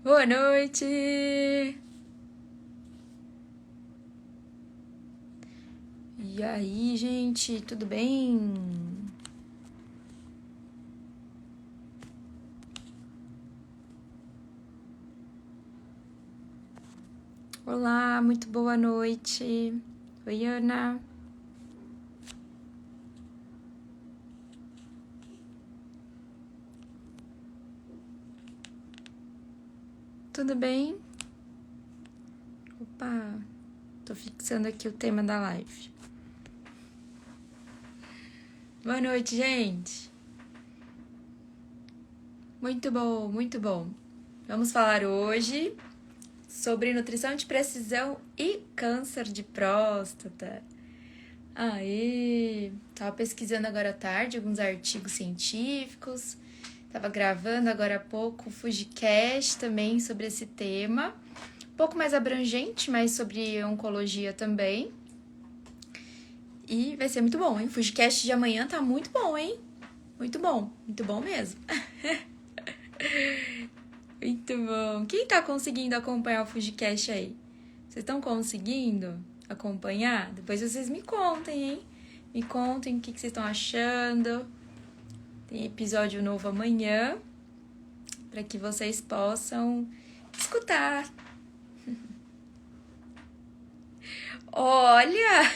Boa noite! E aí, gente, tudo bem? Olá, muito boa noite. Oi, Ana. Tudo bem? Opa, tô fixando aqui o tema da live. Boa noite, gente. Muito bom, muito bom. Vamos falar hoje sobre nutrição de precisão e câncer de próstata. Aê! Tava pesquisando agora à tarde alguns artigos científicos. Tava gravando agora há pouco o Fujicast também sobre esse tema. Um pouco mais abrangente, mas sobre oncologia também. E vai ser muito bom, hein? O Fujicast de amanhã tá muito bom, hein? Muito bom mesmo. Muito bom. Quem tá conseguindo acompanhar o Fujicast aí? Vocês estão conseguindo acompanhar? Depois vocês me contem, hein? Me contem o que vocês estão achando. Tem episódio novo amanhã, para que vocês possam escutar. Olha!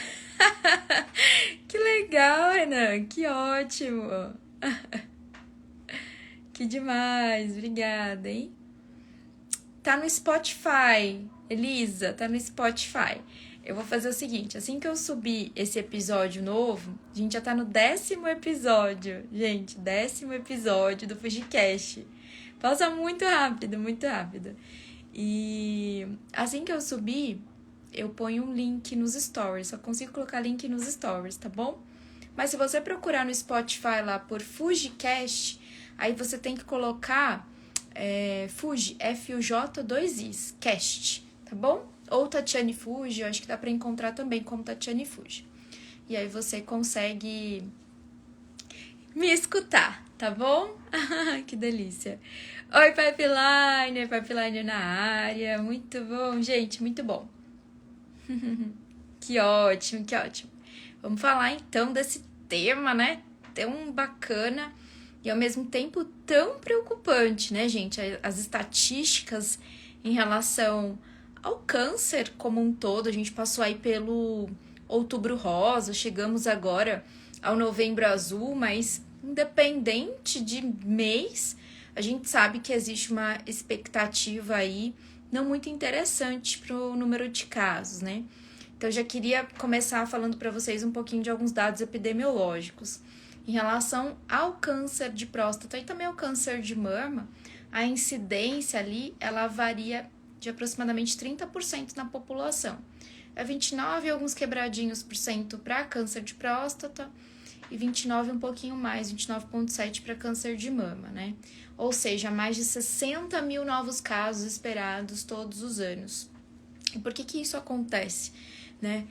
Que legal, Renan! Que ótimo! Que demais! Obrigada, hein? Tá no Spotify, Elisa, tá no Spotify. Eu vou fazer o seguinte, assim que eu subir esse episódio novo, a gente já tá no 10º episódio. Gente, 10º episódio do Fujicast. Passa muito rápido, muito rápido. E assim que eu subir, eu ponho um link nos stories. Só consigo colocar link nos stories, tá bom? Mas se você procurar no Spotify lá por Fujicast, aí você tem que colocar Fuji, F-U-J 2 Is, cast, tá bom? Ou Tatiane Fuji, eu acho que dá pra encontrar também como Tatiane Fuji. E aí você consegue me escutar, tá bom? Que delícia. Oi, Pipeline na área. Muito bom, gente, muito bom. Que ótimo, que ótimo. Vamos falar então desse tema, né? Tão bacana e ao mesmo tempo tão preocupante, né, gente? As estatísticas em relação ao câncer como um todo, a gente passou aí pelo Outubro Rosa, chegamos agora ao Novembro Azul, mas independente de mês, a gente sabe que existe uma expectativa aí não muito interessante para o número de casos, né? Então, eu já queria começar falando para vocês um pouquinho de alguns dados epidemiológicos. Em relação ao câncer de próstata e também ao câncer de mama, a incidência ali, ela varia de aproximadamente 30% na população. É 29 e alguns quebradinhos por cento para câncer de próstata e 29 um pouquinho mais, 29,7% para câncer de mama, né? Ou seja, mais de 60 mil novos casos esperados todos os anos. E por que isso acontece? Né?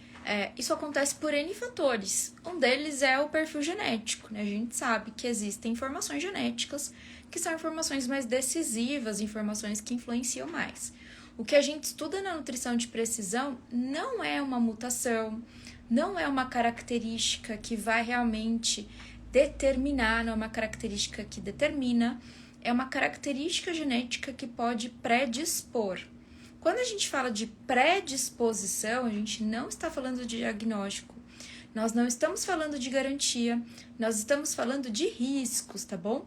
Isso acontece por N fatores. Um deles é o perfil genético. Né? A gente sabe que existem informações genéticas que são informações mais decisivas, informações que influenciam mais. O que a gente estuda na nutrição de precisão não é uma mutação, não é uma característica que vai realmente determinar, não é uma característica que determina, é uma característica genética que pode predispor. Quando a gente fala de predisposição, a gente não está falando de diagnóstico, nós não estamos falando de garantia, nós estamos falando de riscos, tá bom?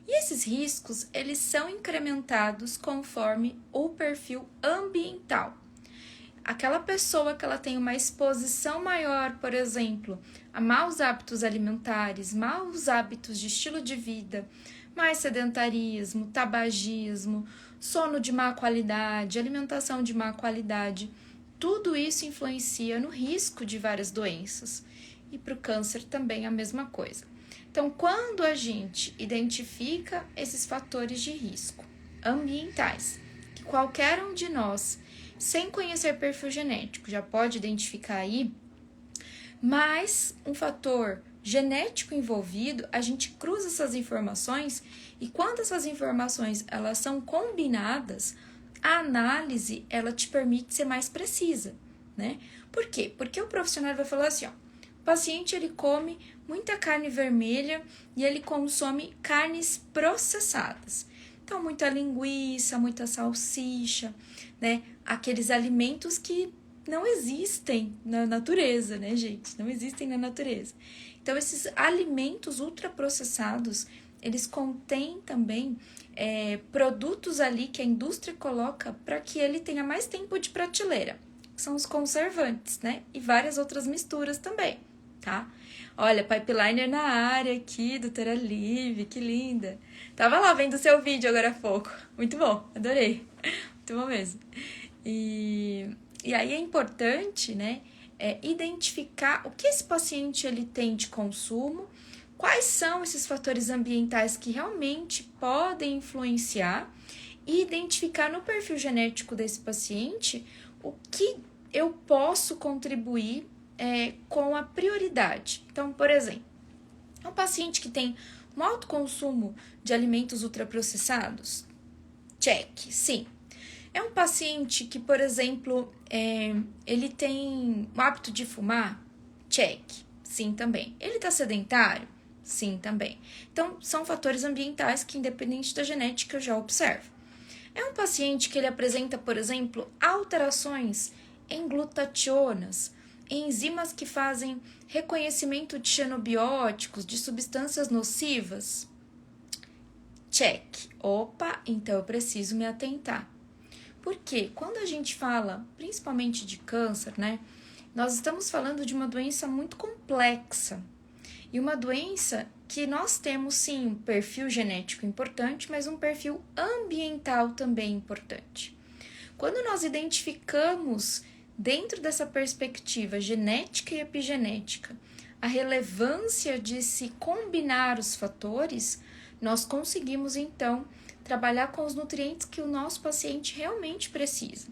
E esses riscos, eles são incrementados conforme o perfil ambiental. Aquela pessoa que ela tem uma exposição maior, por exemplo, a maus hábitos alimentares, maus hábitos de estilo de vida, mais sedentarismo, tabagismo, sono de má qualidade, alimentação de má qualidade, tudo isso influencia no risco de várias doenças. E para o câncer também a mesma coisa. Então, quando a gente identifica esses fatores de risco ambientais, que qualquer um de nós, sem conhecer perfil genético, já pode identificar aí, mas um fator genético envolvido, a gente cruza essas informações e quando essas informações elas são combinadas, a análise, ela te permite ser mais precisa, né? Por quê? Porque o profissional vai falar assim, ó, o paciente, ele come muita carne vermelha e ele consome carnes processadas. Então, muita linguiça, muita salsicha, né? Aqueles alimentos que não existem na natureza, né, gente? Não existem na natureza. Então, esses alimentos ultraprocessados, eles contêm também produtos ali que a indústria coloca para que ele tenha mais tempo de prateleira. São os conservantes, né? E várias outras misturas também, tá? Olha, pipeliner na área aqui, doutora Liv, que linda. Tava lá vendo o seu vídeo agora há pouco. Muito bom, adorei. Muito bom mesmo. E aí é importante, né, identificar o que esse paciente ele tem de consumo, quais são esses fatores ambientais que realmente podem influenciar e identificar no perfil genético desse paciente o que eu posso contribuir com a prioridade. Então, por exemplo, um paciente que tem um alto consumo de alimentos ultraprocessados? Check, sim. É um paciente que, por exemplo, ele tem o hábito de fumar? Check, sim também. Ele está sedentário? Sim também. Então, são fatores ambientais que, independente da genética, eu já observo. É um paciente que ele apresenta, por exemplo, alterações em glutationas, enzimas que fazem reconhecimento de xenobióticos, de substâncias nocivas? Check. Opa, então eu preciso me atentar. Porque quando a gente fala, principalmente de câncer, né, nós estamos falando de uma doença muito complexa. E uma doença que nós temos, sim, um perfil genético importante, mas um perfil ambiental também importante. Quando nós identificamos, dentro dessa perspectiva genética e epigenética, a relevância de se combinar os fatores, nós conseguimos, então, trabalhar com os nutrientes que o nosso paciente realmente precisa.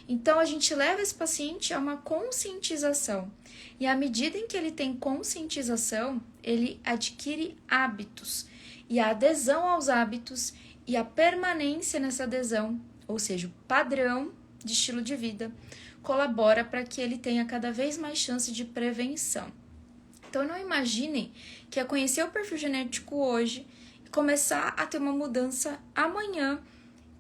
Então, a gente leva esse paciente a uma conscientização. E à medida em que ele tem conscientização, ele adquire hábitos. E a adesão aos hábitos e a permanência nessa adesão, ou seja, o padrão de estilo de vida, colabora para que ele tenha cada vez mais chance de prevenção. Então, não imaginem que é conhecer o perfil genético hoje e começar a ter uma mudança amanhã,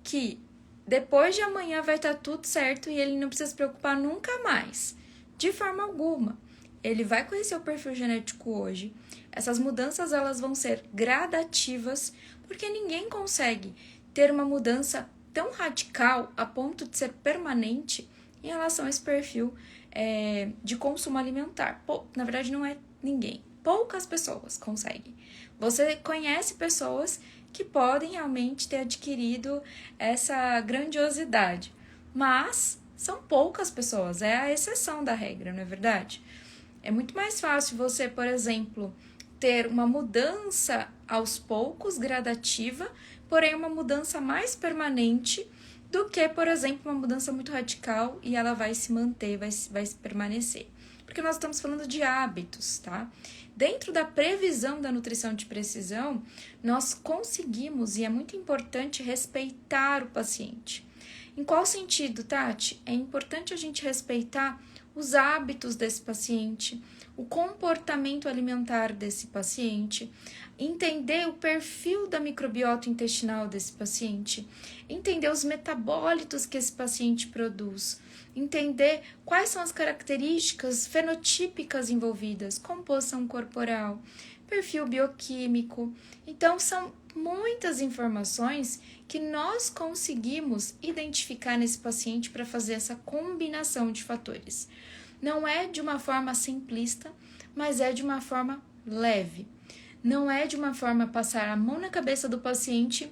que depois de amanhã vai estar tudo certo e ele não precisa se preocupar nunca mais. De forma alguma. Ele vai conhecer o perfil genético hoje. Essas mudanças, elas vão ser gradativas, porque ninguém consegue ter uma mudança tão radical a ponto de ser permanente em relação a esse perfil de consumo alimentar. Na verdade, não é ninguém. Poucas pessoas conseguem. Você conhece pessoas que podem realmente ter adquirido essa grandiosidade, mas são poucas pessoas, é a exceção da regra, não é verdade? É muito mais fácil você, por exemplo, ter uma mudança aos poucos, gradativa, porém uma mudança mais permanente do que, por exemplo, uma mudança muito radical e ela vai se manter, vai permanecer. Porque nós estamos falando de hábitos, tá? Dentro da previsão da nutrição de precisão, nós conseguimos, e é muito importante, respeitar o paciente. Em qual sentido, Tati? É importante a gente respeitar os hábitos desse paciente, o comportamento alimentar desse paciente, entender o perfil da microbiota intestinal desse paciente, entender os metabólitos que esse paciente produz, entender quais são as características fenotípicas envolvidas, composição corporal, perfil bioquímico. Então, são muitas informações que nós conseguimos identificar nesse paciente para fazer essa combinação de fatores. Não é de uma forma simplista, mas é de uma forma leve. Não é de uma forma passar a mão na cabeça do paciente,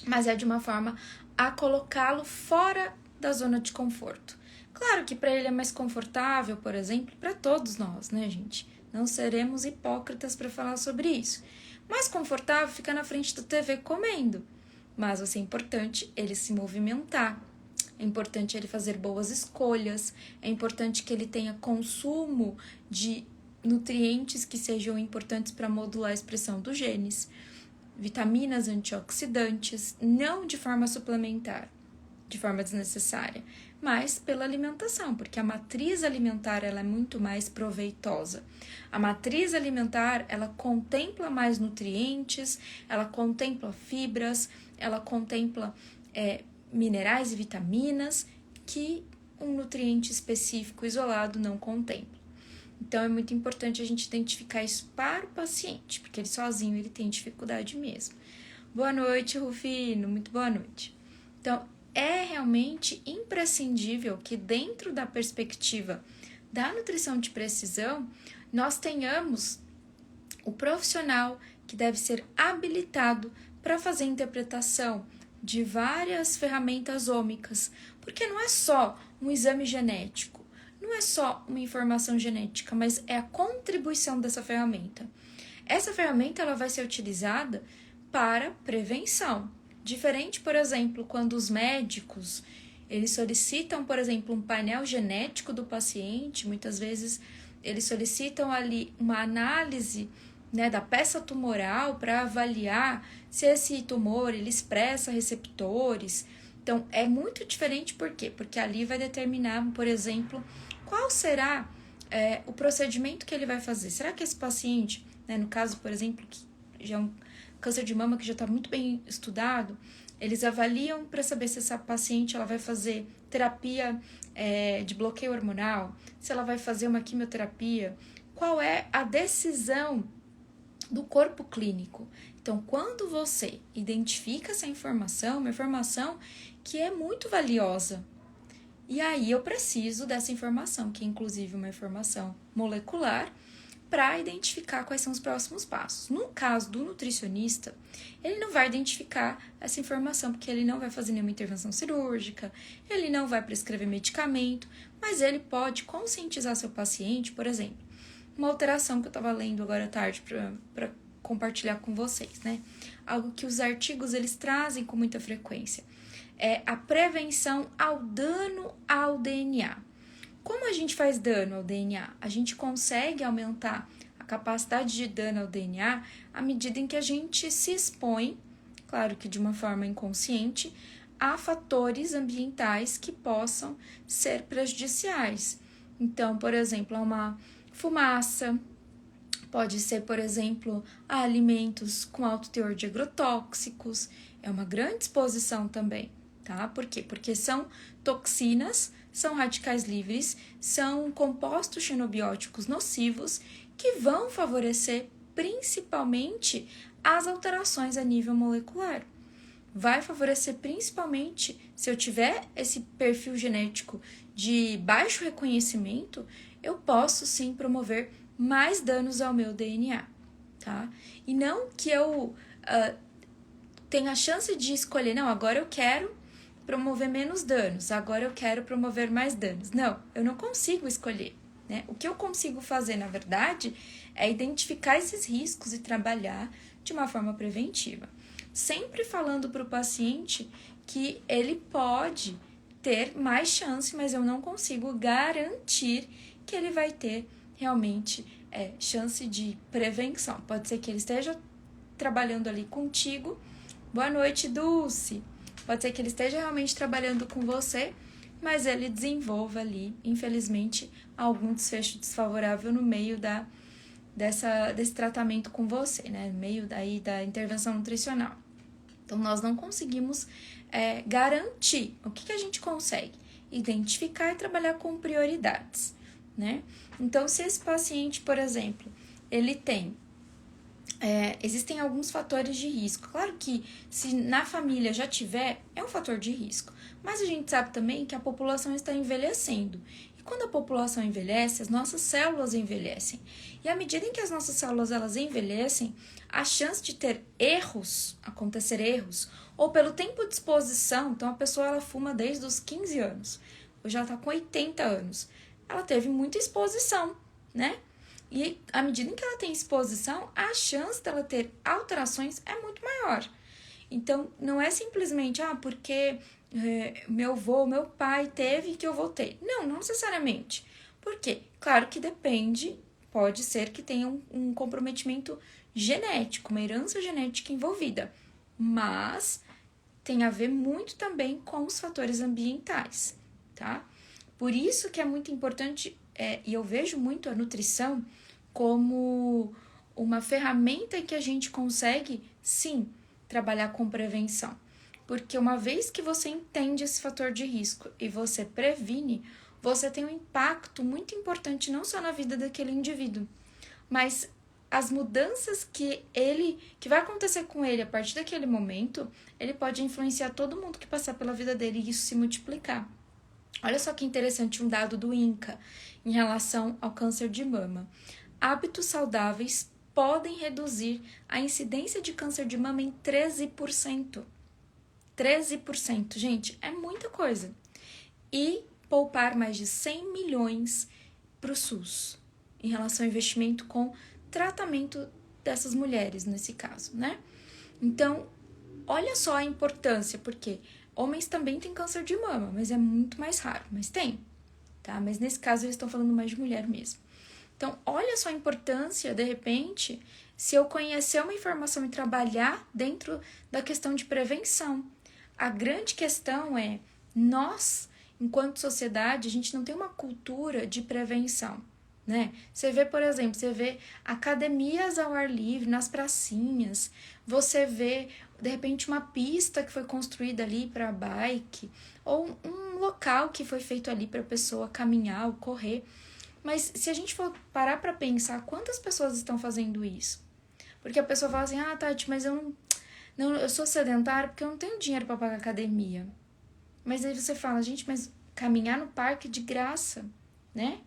mas é de uma forma a colocá-lo fora da zona de conforto. Claro que para ele é mais confortável, por exemplo, para todos nós, né, gente? Não seremos hipócritas para falar sobre isso. Mais confortável ficar na frente da TV comendo, mas vai ser importante ele se movimentar. É importante ele fazer boas escolhas, é importante que ele tenha consumo de nutrientes que sejam importantes para modular a expressão dos genes, vitaminas, antioxidantes, não de forma suplementar, de forma desnecessária, mas pela alimentação, porque a matriz alimentar ela é muito mais proveitosa. A matriz alimentar, ela contempla mais nutrientes, ela contempla fibras, ela contempla minerais e vitaminas que um nutriente específico isolado não contempla. Então, é muito importante a gente identificar isso para o paciente, porque ele sozinho ele tem dificuldade mesmo. Boa noite, Rufino, muito boa noite. Então, é realmente imprescindível que dentro da perspectiva da nutrição de precisão, nós tenhamos o profissional que deve ser habilitado para fazer interpretação de várias ferramentas ômicas, porque não é só um exame genético, não é só uma informação genética, mas é a contribuição dessa ferramenta. Essa ferramenta ela vai ser utilizada para prevenção. Diferente, por exemplo, quando os médicos eles solicitam, por exemplo, um painel genético do paciente, muitas vezes eles solicitam ali uma análise, né, da peça tumoral para avaliar se esse tumor ele expressa receptores. Então, é muito diferente, por quê? Porque ali vai determinar, por exemplo, qual será o procedimento que ele vai fazer. Será que esse paciente, né, no caso, por exemplo, que já é um câncer de mama que já está muito bem estudado, eles avaliam para saber se essa paciente ela vai fazer terapia de bloqueio hormonal, se ela vai fazer uma quimioterapia, qual é a decisão do corpo clínico. Então, quando você identifica essa informação, uma informação que é muito valiosa, e aí eu preciso dessa informação, que é inclusive uma informação molecular, para identificar quais são os próximos passos. No caso do nutricionista, ele não vai identificar essa informação, porque ele não vai fazer nenhuma intervenção cirúrgica, ele não vai prescrever medicamento, mas ele pode conscientizar seu paciente, por exemplo, uma alteração que eu estava lendo agora à tarde para compartilhar com vocês, né? Algo que os artigos eles trazem com muita frequência. É a prevenção ao dano ao DNA. Como a gente faz dano ao DNA? A gente consegue aumentar a capacidade de dano ao DNA à medida em que a gente se expõe, claro que de uma forma inconsciente, a fatores ambientais que possam ser prejudiciais. Então, por exemplo, uma fumaça, pode ser, por exemplo, a alimentos com alto teor de agrotóxicos, é uma grande exposição também, tá? Por quê? Porque são toxinas, são radicais livres, são compostos xenobióticos nocivos que vão favorecer principalmente as alterações a nível molecular. Vai favorecer principalmente, se eu tiver esse perfil genético de baixo reconhecimento, eu posso sim promover mais danos ao meu DNA, tá? E não que eu tenha a chance de escolher, não, agora eu quero promover menos danos, agora eu quero promover mais danos. Não, eu não consigo escolher, né? O que eu consigo fazer, na verdade, é identificar esses riscos e trabalhar de uma forma preventiva. Sempre falando para o paciente que ele pode ter mais chance, mas eu não consigo garantir que ele vai ter realmente chance de prevenção. Pode ser que ele esteja trabalhando ali contigo. Boa noite, Dulce. Pode ser que ele esteja realmente trabalhando com você, mas ele desenvolva ali, infelizmente, algum desfecho desfavorável no meio desse tratamento com você, né? No meio daí da intervenção nutricional. Então, nós não conseguimos garantir. O que a gente consegue? Identificar e trabalhar com prioridades, né? Então, se esse paciente, por exemplo, ele tem existem alguns fatores de risco. Claro que se na família já tiver, é um fator de risco. Mas a gente sabe também que a população está envelhecendo. E quando a população envelhece, as nossas células envelhecem. E à medida em que as nossas células elas envelhecem, a chance de ter acontecer erros, ou pelo tempo de exposição, então a pessoa ela fuma desde os 15 anos, hoje ela está com 80 anos, ela teve muita exposição, né? E à medida em que ela tem exposição, a chance dela ter alterações é muito maior. Então, não é simplesmente, porque meu avô, meu pai teve que eu vou ter. Não necessariamente. Por quê? Claro que depende, pode ser que tenha um comprometimento genético, uma herança genética envolvida. Mas tem a ver muito também com os fatores ambientais, tá? Por isso que é muito importante, e eu vejo muito a nutrição como uma ferramenta em que a gente consegue, sim, trabalhar com prevenção. Porque uma vez que você entende esse fator de risco e você previne, você tem um impacto muito importante não só na vida daquele indivíduo, mas as mudanças que vai acontecer com ele a partir daquele momento, ele pode influenciar todo mundo que passar pela vida dele e isso se multiplicar. Olha só que interessante um dado do INCA em relação ao câncer de mama. Hábitos saudáveis podem reduzir a incidência de câncer de mama em 13%. 13%, gente, é muita coisa. E poupar mais de 100 milhões para o SUS, em relação ao investimento com tratamento dessas mulheres, nesse caso, né? Então, olha só a importância, porque homens também têm câncer de mama, mas é muito mais raro, mas tem, tá? Mas nesse caso eles estão falando mais de mulher mesmo. Então, olha só a importância, de repente, se eu conhecer uma informação e trabalhar dentro da questão de prevenção. A grande questão é, nós, enquanto sociedade, a gente não tem uma cultura de prevenção, né? Você vê, por exemplo, academias ao ar livre, nas pracinhas, você vê, de repente, uma pista que foi construída ali para bike, ou um local que foi feito ali para a pessoa caminhar ou correr. Mas se a gente for parar para pensar, quantas pessoas estão fazendo isso? Porque a pessoa fala assim, Tati, mas eu sou sedentária porque eu não tenho dinheiro para pagar academia. Mas aí você fala, gente, mas caminhar no parque de graça, né?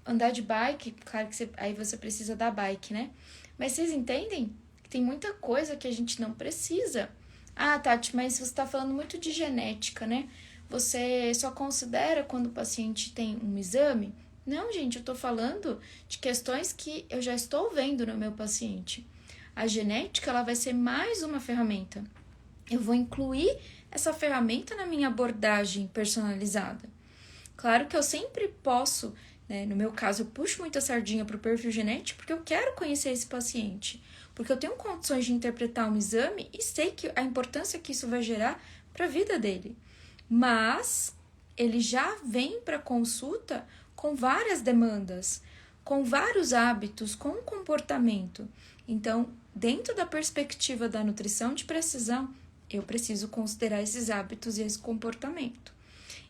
Andar de bike, claro que aí você precisa da bike, né? Mas vocês entendem que tem muita coisa que a gente não precisa. Tati, mas você está falando muito de genética, né? Você só considera quando o paciente tem um exame? Não, gente, eu tô falando de questões que eu já estou vendo no meu paciente. A genética, ela vai ser mais uma ferramenta. Eu vou incluir essa ferramenta na minha abordagem personalizada. Claro que eu sempre posso, né, no meu caso, eu puxo muito a sardinha para o perfil genético porque eu quero conhecer esse paciente. Porque eu tenho condições de interpretar um exame e sei que a importância que isso vai gerar para a vida dele. Mas ele já vem para consulta com várias demandas, com vários hábitos, com um comportamento. Então, dentro da perspectiva da nutrição de precisão, eu preciso considerar esses hábitos e esse comportamento.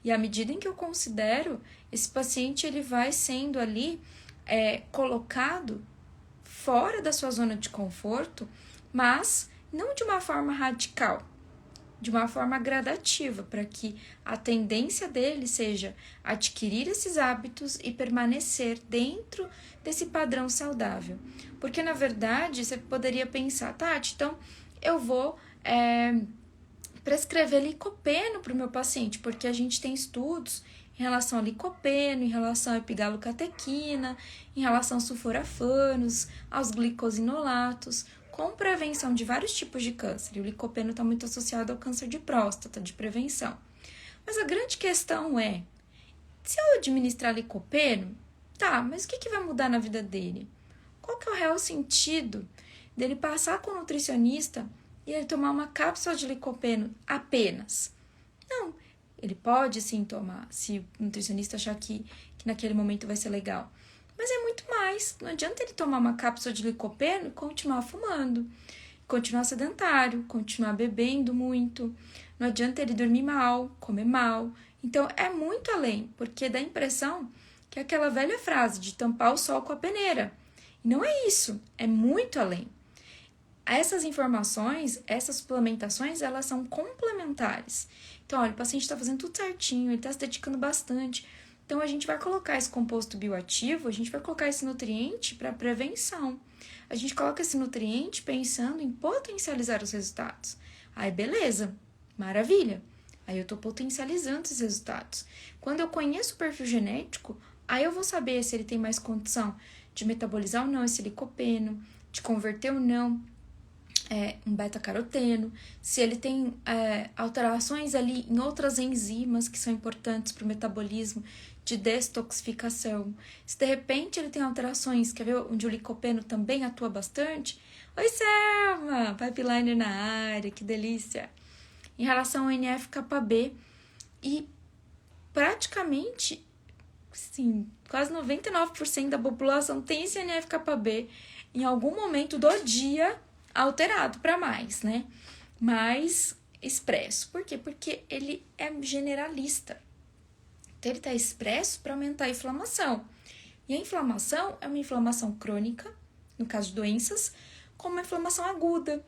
E à medida em que eu considero, esse paciente ele vai sendo ali colocado fora da sua zona de conforto, mas não de uma forma radical, de uma forma gradativa, para que a tendência dele seja adquirir esses hábitos e permanecer dentro desse padrão saudável. Porque, na verdade, você poderia pensar, Tati, então eu vou prescrever licopeno para o meu paciente, porque a gente tem estudos em relação a licopeno, em relação a epigalocatequina, em relação a sulforafanos, aos glicosinolatos, com prevenção de vários tipos de câncer. E o licopeno está muito associado ao câncer de próstata, de prevenção. Mas a grande questão é, se eu administrar licopeno, mas o que vai mudar na vida dele? Qual que é o real sentido dele passar com o nutricionista e ele tomar uma cápsula de licopeno apenas? Não, ele pode sim tomar, se o nutricionista achar que naquele momento vai ser legal. Mas é muito mais. Não adianta ele tomar uma cápsula de licopeno e continuar fumando, continuar sedentário, continuar bebendo muito. Não adianta ele dormir mal, comer mal. Então, é muito além, porque dá a impressão que é aquela velha frase de tampar o sol com a peneira. E não é isso, é muito além. Essas informações, essas suplementações, elas são complementares. Então, olha, o paciente está fazendo tudo certinho, ele está se dedicando bastante. Então, a gente vai colocar esse composto bioativo, a gente vai colocar esse nutriente para prevenção. A gente coloca esse nutriente pensando em potencializar os resultados. Aí, beleza, maravilha. Aí eu estou potencializando esses resultados. Quando eu conheço o perfil genético, aí eu vou saber se ele tem mais condição de metabolizar ou não esse licopeno, de converter ou não um beta-caroteno, se ele tem alterações ali em outras enzimas que são importantes para o metabolismo de detoxificação. Se de repente ele tem alterações, quer ver onde o licopeno também atua bastante? Oi, Selma! Pipeliner na área, que delícia! em relação ao NF-κB e praticamente, sim, quase 99% da população tem esse NF-κB em algum momento do dia alterado para mais, né? Mais expresso. Por quê? Porque ele é generalista. Então, ele está expresso para aumentar a inflamação. E a inflamação é uma inflamação crônica, no caso de doenças, como uma inflamação aguda,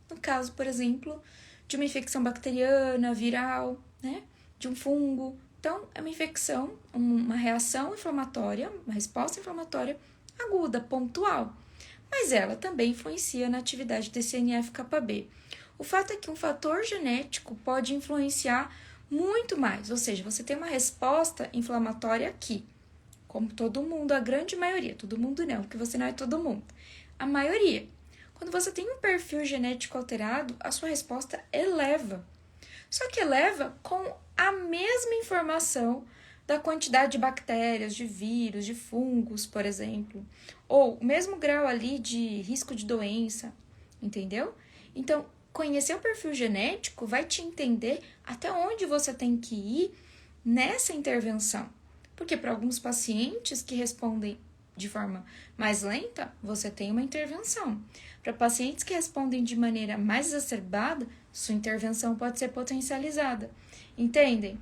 no caso, por exemplo, de uma infecção bacteriana, viral, né? De um fungo. Então, é uma infecção, uma reação inflamatória, uma resposta inflamatória aguda, pontual. Mas ela também influencia na atividade desse NF-κB. O fato é que um fator genético pode influenciar muito mais, ou seja, você tem uma resposta inflamatória aqui, como todo mundo, a grande maioria, todo mundo não, porque você não é todo mundo, a maioria. Quando você tem um perfil genético alterado, a sua resposta eleva. Só que eleva com a mesma informação da quantidade de bactérias, de vírus, de fungos, por exemplo, ou o mesmo grau ali de risco de doença, entendeu? Então, conhecer o perfil genético vai te entender até onde você tem que ir nessa intervenção. Porque para alguns pacientes que respondem de forma mais lenta, você tem uma intervenção. Para pacientes que respondem de maneira mais exacerbada, sua intervenção pode ser potencializada. Entendem?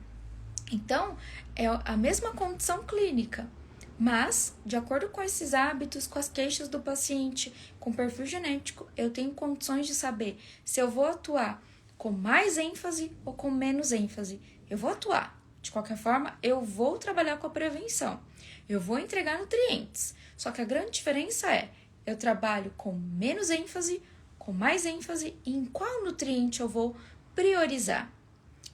Então, é a mesma condição clínica, mas, de acordo com esses hábitos, com as queixas do paciente, com o perfil genético, eu tenho condições de saber se eu vou atuar com mais ênfase ou com menos ênfase. Eu vou atuar. De qualquer forma, eu vou trabalhar com a prevenção. Eu vou entregar nutrientes. Só que a grande diferença é, eu trabalho com menos ênfase, com mais ênfase e em qual nutriente eu vou priorizar.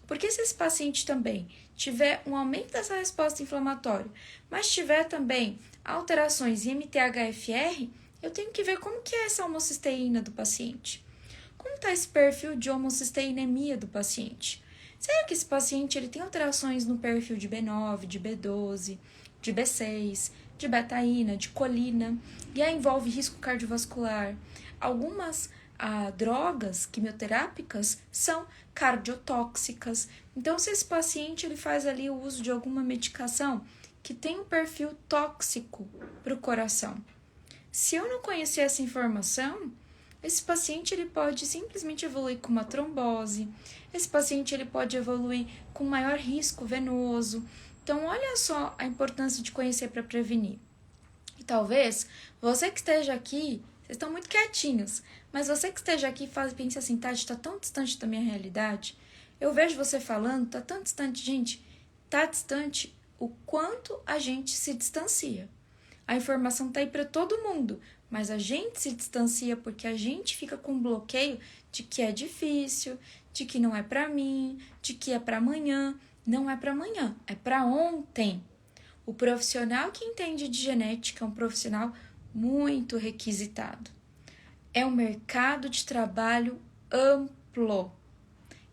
Porque se esse paciente também tiver um aumento dessa resposta inflamatória, mas tiver também alterações em MTHFR, eu tenho que ver como que é essa homocisteína do paciente. Como está esse perfil de homocisteinemia do paciente? Será que esse paciente ele tem alterações no perfil de B9, de B12, de B6, de betaína, de colina, e aí envolve risco cardiovascular? Algumas drogas quimioterápicas são cardiotóxicas. Então, se esse paciente ele faz ali o uso de alguma medicação que tem um perfil tóxico para o coração, se eu não conhecer essa informação, esse paciente ele pode simplesmente evoluir com uma trombose, esse paciente ele pode evoluir com maior risco venoso. Então, olha só a importância de conhecer para prevenir. E talvez você que esteja aqui, vocês estão muito quietinhos, mas você que esteja aqui pense assim, Tati, está tão distante da minha realidade. Eu vejo você falando, está tão distante, gente, está distante o quanto a gente se distancia. A informação está aí para todo mundo, mas a gente se distancia porque a gente fica com um bloqueio de que é difícil, de que não é para mim, de que é para amanhã. Não é para amanhã, é para ontem. O profissional que entende de genética é um profissional muito requisitado. É um mercado de trabalho amplo.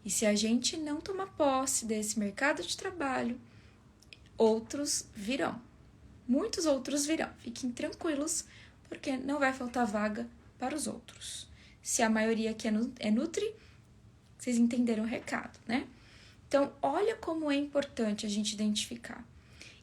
E se a gente não tomar posse desse mercado de trabalho, outros virão. Muitos outros virão. Fiquem tranquilos, porque não vai faltar vaga para os outros. Se a maioria aqui é nutri, vocês entenderam o recado, né? Então, olha como é importante a gente identificar.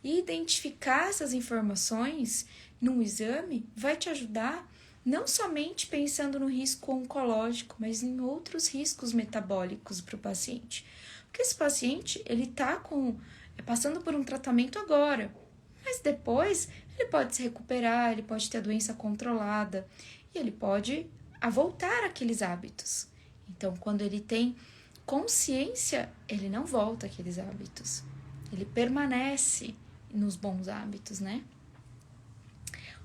E identificar essas informações num exame vai te ajudar não somente pensando no risco oncológico, mas em outros riscos metabólicos para o paciente. Porque esse paciente, ele está passando por um tratamento agora, mas depois ele pode se recuperar, ele pode ter a doença controlada e ele pode voltar àqueles hábitos. Então, quando ele tem consciência, ele não volta àqueles hábitos. Ele permanece nos bons hábitos, né?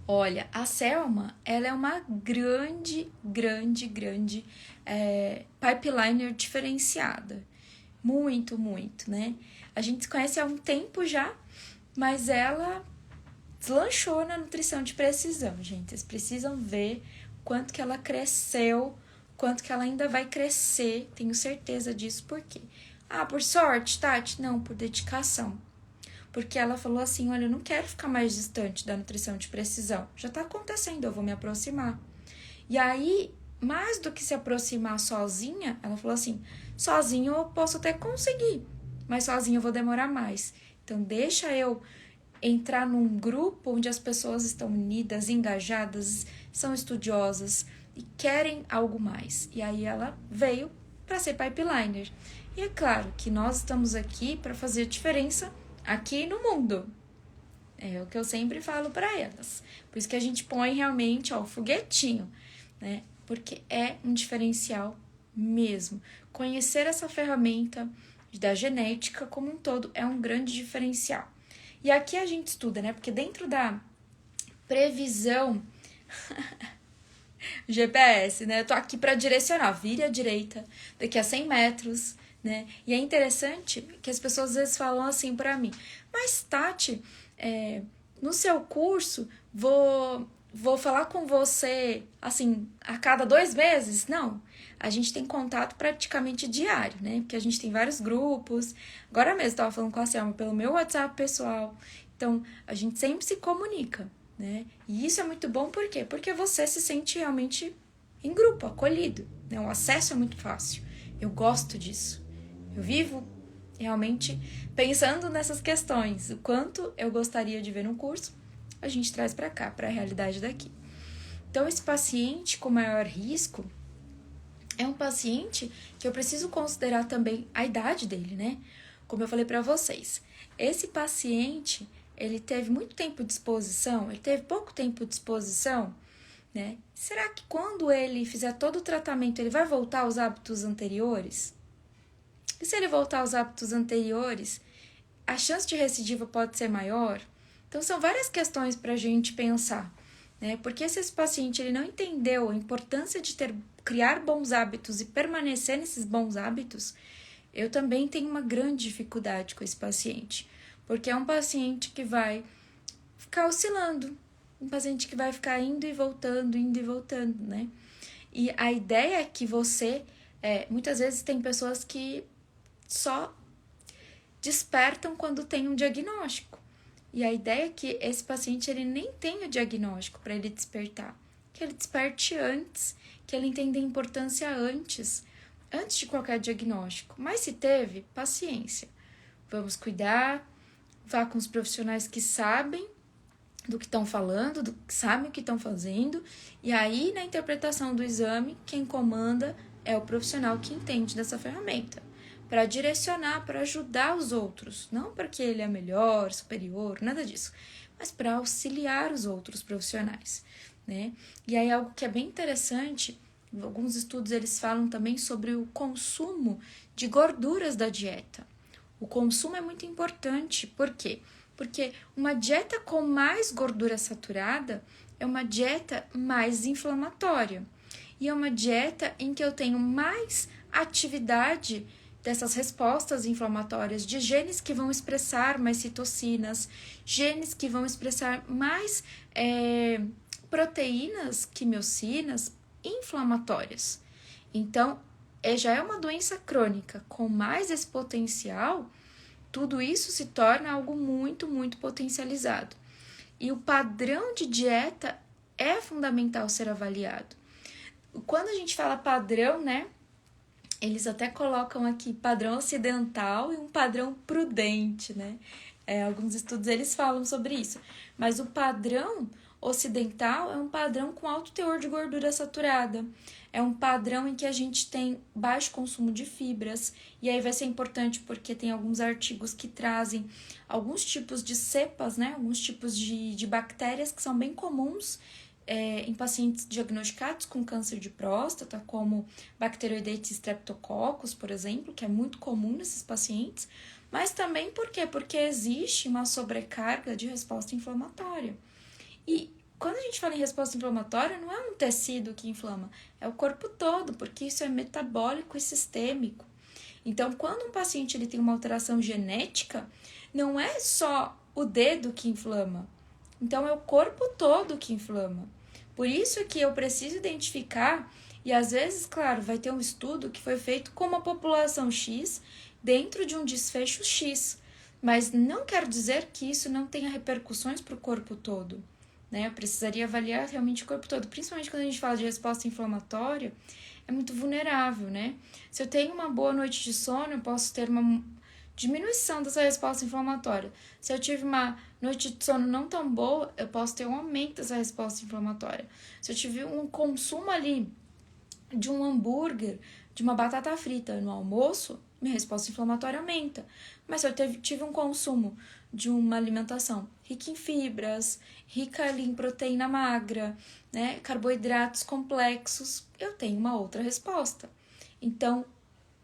Olha, a Selma, ela é uma grande pipeliner diferenciada. Muito, né? A gente se conhece há um tempo já, mas ela deslanchou na nutrição de precisão, gente. Vocês precisam ver quanto que ela cresceu, quanto que ela ainda vai crescer, tenho certeza disso. Por quê? Por sorte, Tati? Não, por dedicação. Porque ela falou assim, olha, eu não quero ficar mais distante da nutrição de precisão. Já tá acontecendo, eu vou me aproximar. E aí, mais do que se aproximar sozinha, ela falou assim, sozinho eu posso até conseguir, mas sozinho eu vou demorar mais. Então, deixa eu entrar num grupo onde as pessoas estão unidas, engajadas, são estudiosas e querem algo mais. E aí ela veio para ser pipeliner. E é claro que nós estamos aqui para fazer diferença aqui no mundo. É o que eu sempre falo para elas. Por isso que a gente põe realmente o foguetinho, né? Porque é um diferencial mesmo. Conhecer essa ferramenta da genética como um todo é um grande diferencial. E aqui a gente estuda, né? Porque dentro da previsão GPS, né? Eu tô aqui para direcionar, vire à direita, daqui a 100 metros, né? E é interessante que as pessoas às vezes falam assim para mim, mas Tati, no seu curso, vou falar com você, assim, a cada 2 meses? Não, a gente tem contato praticamente diário, né? Porque a gente tem vários grupos. Agora mesmo eu tava falando com a Selma pelo meu WhatsApp pessoal. Então, a gente sempre se comunica, né? E isso é muito bom, por quê? Porque você se sente realmente em grupo, acolhido, né? O acesso é muito fácil. Eu gosto disso. Eu vivo realmente pensando nessas questões. O quanto eu gostaria de ver um curso, a gente traz para cá, para a realidade daqui. Então, esse paciente com maior risco é um paciente que eu preciso considerar também a idade dele, né? Como eu falei para vocês, esse paciente, ele teve muito tempo de exposição, ele teve pouco tempo de exposição, né? Será que quando ele fizer todo o tratamento, ele vai voltar aos hábitos anteriores? E se ele voltar aos hábitos anteriores, a chance de recidiva pode ser maior? Então, são várias questões para a gente pensar, né? Porque se esse paciente ele não entendeu a importância de criar bons hábitos e permanecer nesses bons hábitos, eu também tenho uma grande dificuldade com esse paciente, porque é um paciente que vai ficar oscilando, um paciente que vai ficar indo e voltando, né? E a ideia é que você, muitas vezes tem pessoas que só despertam quando tem um diagnóstico. E a ideia é que esse paciente ele nem tenha o diagnóstico para ele despertar, que ele desperte antes, que ele entenda a importância antes de qualquer diagnóstico. Mas se teve, paciência. Vamos cuidar, vá com os profissionais que sabem do que estão falando, que sabem o que estão fazendo, e aí na interpretação do exame, quem comanda é o profissional que entende dessa ferramenta, para direcionar, para ajudar os outros, não porque ele é melhor, superior, nada disso, mas para auxiliar os outros profissionais, né? E aí algo que é bem interessante, alguns estudos eles falam também sobre o consumo de gorduras da dieta. O consumo é muito importante, por quê? Porque uma dieta com mais gordura saturada é uma dieta mais inflamatória. E é uma dieta em que eu tenho mais atividade dessas respostas inflamatórias de genes que vão expressar mais citocinas, genes que vão expressar mais proteínas, quimiocinas inflamatórias. Então, já é uma doença crônica com mais esse potencial. Tudo isso se torna algo muito, muito potencializado. E o padrão de dieta é fundamental ser avaliado. Quando a gente fala padrão, né? Eles até colocam aqui padrão ocidental e um padrão prudente, né? Alguns estudos eles falam sobre isso. Mas o padrão ocidental é um padrão com alto teor de gordura saturada. É um padrão em que a gente tem baixo consumo de fibras. E aí vai ser importante porque tem alguns artigos que trazem alguns tipos de cepas, né? Alguns tipos de bactérias que são bem comuns em pacientes diagnosticados com câncer de próstata, como Bacteroidetes streptococcus, por exemplo, que é muito comum nesses pacientes. Mas também por quê? Porque existe uma sobrecarga de resposta inflamatória. E quando a gente fala em resposta inflamatória, não é um tecido que inflama, é o corpo todo, porque isso é metabólico e sistêmico. Então, quando um paciente ele tem uma alteração genética, não é só o dedo que inflama, então é o corpo todo que inflama. Por isso que eu preciso identificar, e às vezes, claro, vai ter um estudo que foi feito com uma população X dentro de um desfecho X, mas não quero dizer que isso não tenha repercussões para o corpo todo. né? Eu precisaria avaliar realmente o corpo todo, principalmente quando a gente fala de resposta inflamatória, é muito vulnerável, né? Se eu tenho uma boa noite de sono, eu posso ter uma diminuição dessa resposta inflamatória. Se eu tive uma noite de sono não tão boa, eu posso ter um aumento dessa resposta inflamatória. Se eu tive um consumo ali de um hambúrguer, de uma batata frita no almoço, minha resposta inflamatória aumenta. Mas se eu tive um consumo de uma alimentação rica em fibras, rica ali em proteína magra, né, carboidratos complexos, eu tenho uma outra resposta. Então,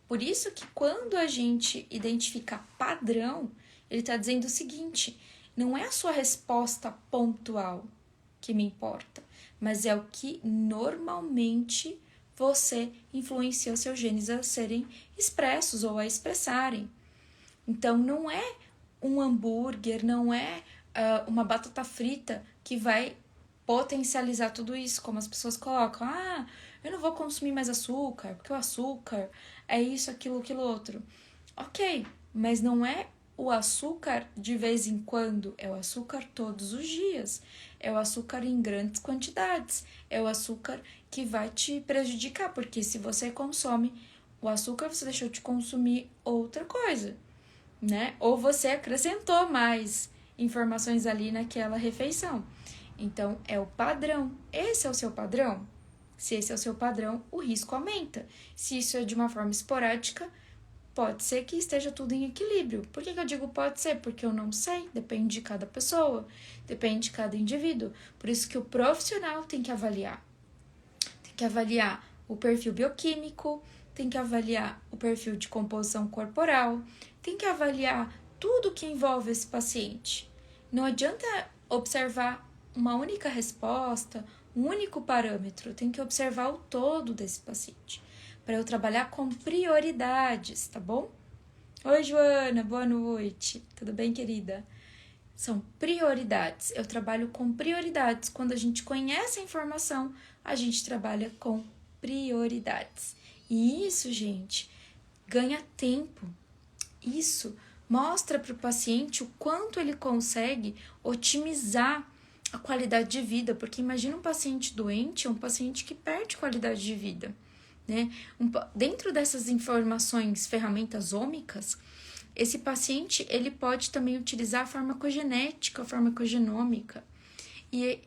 por isso que quando a gente identifica padrão, ele está dizendo o seguinte, não é a sua resposta pontual que me importa, mas é o que normalmente você influencia os seus genes a serem expressos ou a expressarem. Então, não é um hambúrguer, não é uma batata frita que vai potencializar tudo isso, como as pessoas colocam. Ah, eu não vou consumir mais açúcar, porque o açúcar é isso, aquilo, aquilo outro. Ok, mas não é o açúcar de vez em quando, é o açúcar todos os dias. É o açúcar em grandes quantidades. É o açúcar que vai te prejudicar, porque se você consome o açúcar, você deixou de consumir outra coisa, né? Ou você acrescentou mais informações ali naquela refeição. Então, é o padrão. Esse é o seu padrão? Se esse é o seu padrão, o risco aumenta. Se isso é de uma forma esporádica, pode ser que esteja tudo em equilíbrio. Por que eu digo pode ser? Porque eu não sei. Depende de cada pessoa, depende de cada indivíduo. Por isso que o profissional tem que avaliar. Tem que avaliar o perfil bioquímico, tem que avaliar o perfil de composição corporal, tem que avaliar tudo que envolve esse paciente. Não adianta observar uma única resposta, um único parâmetro, tem que observar o todo desse paciente, para eu trabalhar com prioridades, tá bom? Oi, Joana, boa noite. Tudo bem, querida? São prioridades. Eu trabalho com prioridades. Quando a gente conhece a informação, a gente trabalha com prioridades. E isso, gente, ganha tempo. Isso mostra para o paciente o quanto ele consegue otimizar a qualidade de vida, porque imagina um paciente doente, um paciente que perde qualidade de vida, né? Dentro dessas informações, ferramentas ômicas, esse paciente ele pode também utilizar a farmacogenética, a farmacogenômica, e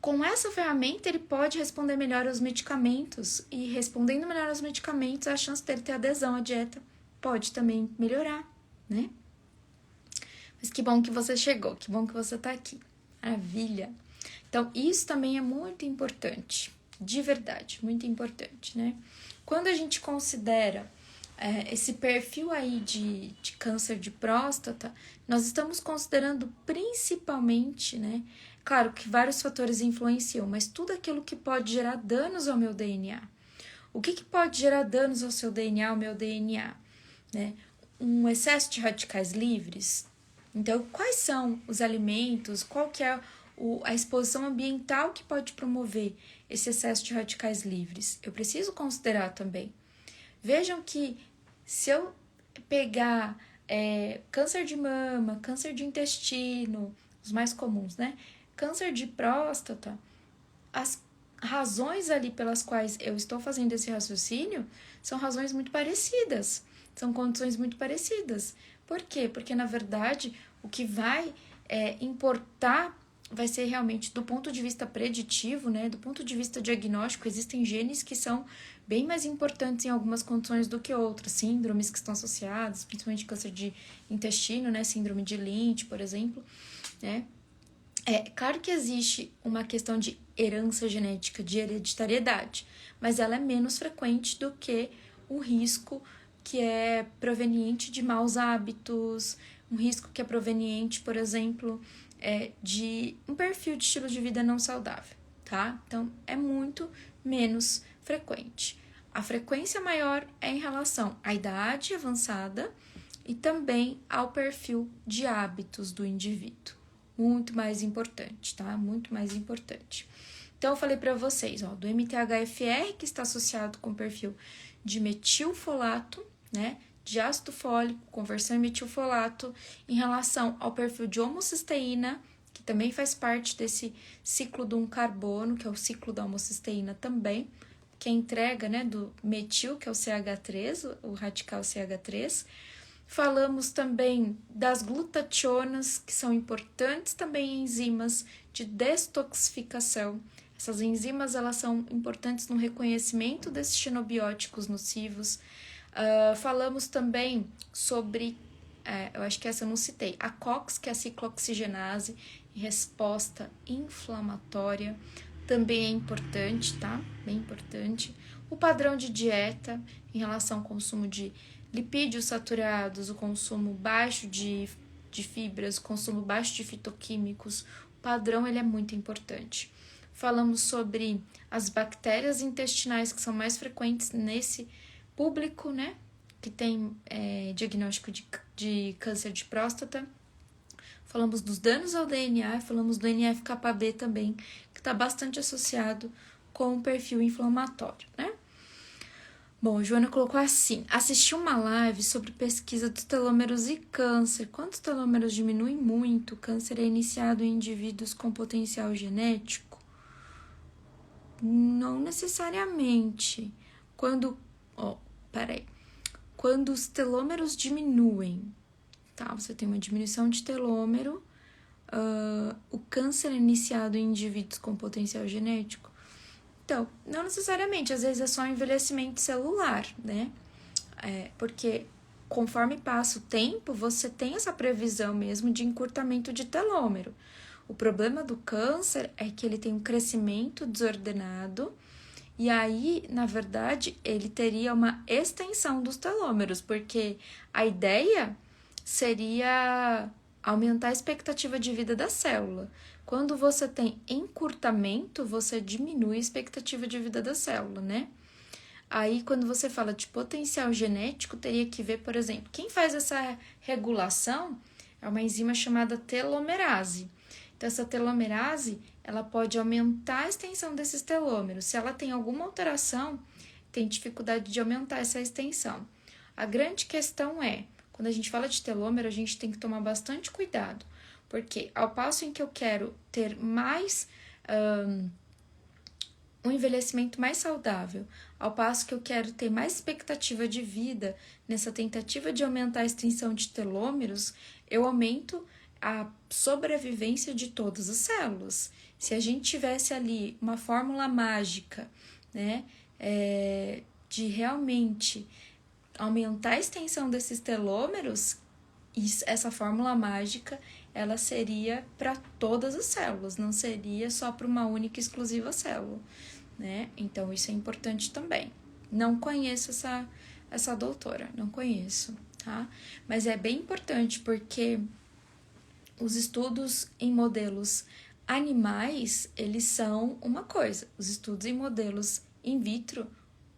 com essa ferramenta ele pode responder melhor aos medicamentos, e respondendo melhor aos medicamentos, a chance dele ter adesão à dieta pode também melhorar, né? Mas que bom que você chegou, que bom que você tá aqui. Maravilha! Então, isso também é muito importante, de verdade, muito importante, né? Quando a gente considera esse perfil aí de câncer de próstata, nós estamos considerando principalmente, né? Claro que vários fatores influenciam, mas tudo aquilo que pode gerar danos ao meu DNA. O que pode gerar danos ao seu DNA, ao meu DNA? Né? Um excesso de radicais livres. Então, quais são os alimentos, qual que é a exposição ambiental que pode promover esse excesso de radicais livres? Eu preciso considerar também. Vejam que se eu pegar câncer de mama, câncer de intestino, os mais comuns, né? Câncer de próstata, as razões ali pelas quais eu estou fazendo esse raciocínio são razões muito parecidas, são condições muito parecidas. Por quê? Porque, na verdade, o que vai importar vai ser realmente do ponto de vista preditivo, né? Do ponto de vista diagnóstico, existem genes que são bem mais importantes em algumas condições do que outras, síndromes que estão associadas, principalmente câncer de intestino, né? Síndrome de Lynch, por exemplo, né? Claro que existe uma questão de herança genética, de hereditariedade, mas ela é menos frequente do que um risco que é proveniente de maus hábitos, um risco que é proveniente, por exemplo, de um perfil de estilo de vida não saudável, tá? Então, é muito menos frequente. A frequência maior é em relação à idade avançada e também ao perfil de hábitos do indivíduo. Muito mais importante, tá? Muito mais importante. Então, eu falei para vocês, do MTHFR, que está associado com o perfil de metilfolato, né? De ácido fólico, conversão em metilfolato, em relação ao perfil de homocisteína, que também faz parte desse ciclo de um carbono, que é o ciclo da homocisteína também, que é a entrega, né, do metil, que é o CH3, o radical CH3. Falamos também das glutationas, que são importantes também enzimas de detoxificação. Essas enzimas, elas são importantes no reconhecimento desses xenobióticos nocivos. Falamos também sobre, eu acho que essa eu não citei, a COX, que é a ciclooxigenase, em resposta inflamatória, também é importante, tá? Bem importante. O padrão de dieta em relação ao consumo de lipídios saturados, o consumo baixo de fibras, o consumo baixo de fitoquímicos, o padrão ele é muito importante. Falamos sobre as bactérias intestinais que são mais frequentes nesse público, né, que tem diagnóstico de câncer de próstata. Falamos dos danos ao DNA, falamos do NF-κB também, que está bastante associado com o perfil inflamatório, né? Bom, a Joana colocou assim: assisti uma live sobre pesquisa dos telômeros e câncer. Quando os telômeros diminuem muito, o câncer é iniciado em indivíduos com potencial genético? Não necessariamente. Quando os telômeros diminuem, tá? Você tem uma diminuição de telômero, o câncer é iniciado em indivíduos com potencial genético? Então, não necessariamente, às vezes é só envelhecimento celular, né? Porque conforme passa o tempo, você tem essa previsão mesmo de encurtamento de telômero. O problema do câncer é que ele tem um crescimento desordenado e aí, na verdade, ele teria uma extensão dos telômeros, porque a ideia seria aumentar a expectativa de vida da célula. Quando você tem encurtamento, você diminui a expectativa de vida da célula, né? Aí, quando você fala de potencial genético, teria que ver, por exemplo, quem faz essa regulação é uma enzima chamada telomerase. Então, essa telomerase, ela pode aumentar a extensão desses telômeros. Se ela tem alguma alteração, tem dificuldade de aumentar essa extensão. A grande questão é, quando a gente fala de telômero, a gente tem que tomar bastante cuidado, porque ao passo em que eu quero ter mais um envelhecimento mais saudável, ao passo que eu quero ter mais expectativa de vida nessa tentativa de aumentar a extensão de telômeros, eu aumento a sobrevivência de todas as células. Se a gente tivesse ali uma fórmula mágica, né, de realmente aumentar a extensão desses telômeros, essa fórmula mágica, ela seria para todas as células, não seria só para uma única e exclusiva célula, né? Então, isso é importante também. Não conheço essa doutora, não conheço, tá? Mas é bem importante porque os estudos em modelos animais, eles são uma coisa. Os estudos em modelos in vitro,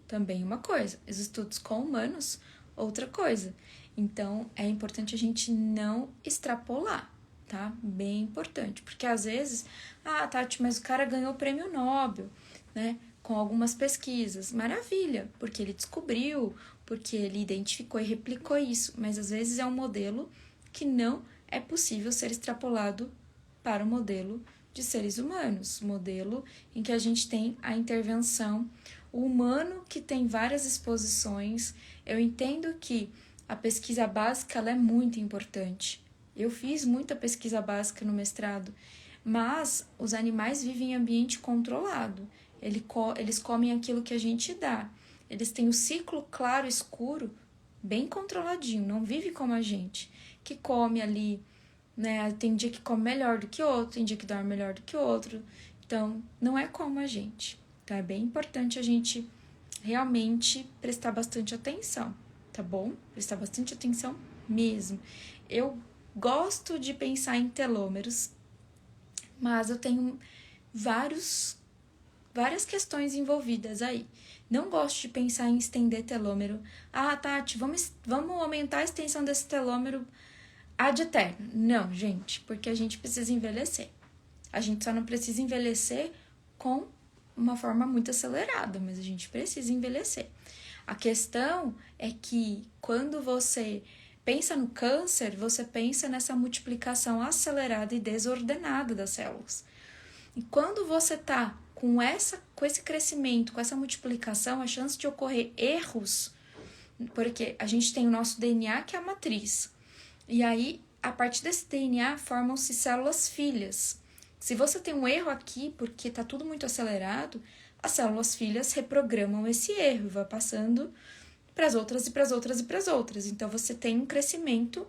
também uma coisa. Os estudos com humanos, outra coisa. Então, é importante a gente não extrapolar, tá? Bem importante. Porque, às vezes, Tati, mas o cara ganhou o prêmio Nobel, né? Com algumas pesquisas. Maravilha, porque ele descobriu, porque ele identificou e replicou isso. Mas, às vezes, é um modelo que não é possível ser extrapolado para o modelo de seres humanos. Modelo em que a gente tem a intervenção. O humano que tem várias exposições. Eu entendo que a pesquisa básica ela é muito importante. Eu fiz muita pesquisa básica no mestrado, mas os animais vivem em ambiente controlado. Eles comem aquilo que a gente dá. Eles têm o ciclo claro, escuro, bem controladinho, não vive como a gente, que come ali, né? Tem dia que come melhor do que outro, tem dia que dorme melhor do que outro. Então, não é como a gente. Então, é bem importante a gente realmente prestar bastante atenção, tá bom? Prestar bastante atenção mesmo. Eu gosto de pensar em telômeros, mas eu tenho várias questões envolvidas aí. Não gosto de pensar em estender telômero. Tati, vamos aumentar a extensão desse telômero ad eterno. Não, gente, porque a gente precisa envelhecer. A gente só não precisa envelhecer com uma forma muito acelerada, mas a gente precisa envelhecer. A questão é que quando você pensa no câncer, você pensa nessa multiplicação acelerada e desordenada das células. E quando você tá com esse crescimento, com essa multiplicação, a chance de ocorrer erros, porque a gente tem o nosso DNA, que é a matriz. E aí, a partir desse DNA, formam-se células filhas. Se você tem um erro aqui, porque tá tudo muito acelerado, as células filhas reprogramam esse erro e vai passando para as outras e para as outras e para as outras. Então, você tem um crescimento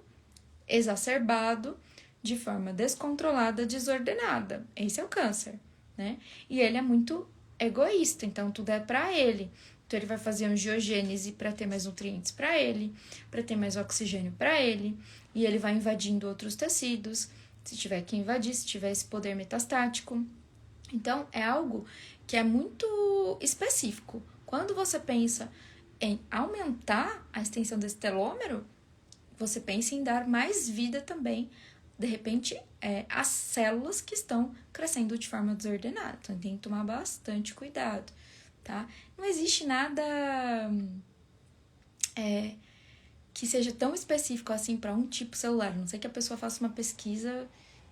exacerbado de forma descontrolada, desordenada. Esse é o câncer, né? E ele é muito egoísta, então tudo é para ele. Então, ele vai fazer angiogênese para ter mais nutrientes para ele, para ter mais oxigênio para ele, e ele vai invadindo outros tecidos, se tiver que invadir, se tiver esse poder metastático. Então, é algo que é muito específico. Quando você pensa em aumentar a extensão desse telômero, você pensa em dar mais vida também, de repente, às células que estão crescendo de forma desordenada. Então, tem que tomar bastante cuidado, tá? Não existe nada que seja tão específico assim para um tipo celular. A não sei que a pessoa faça uma pesquisa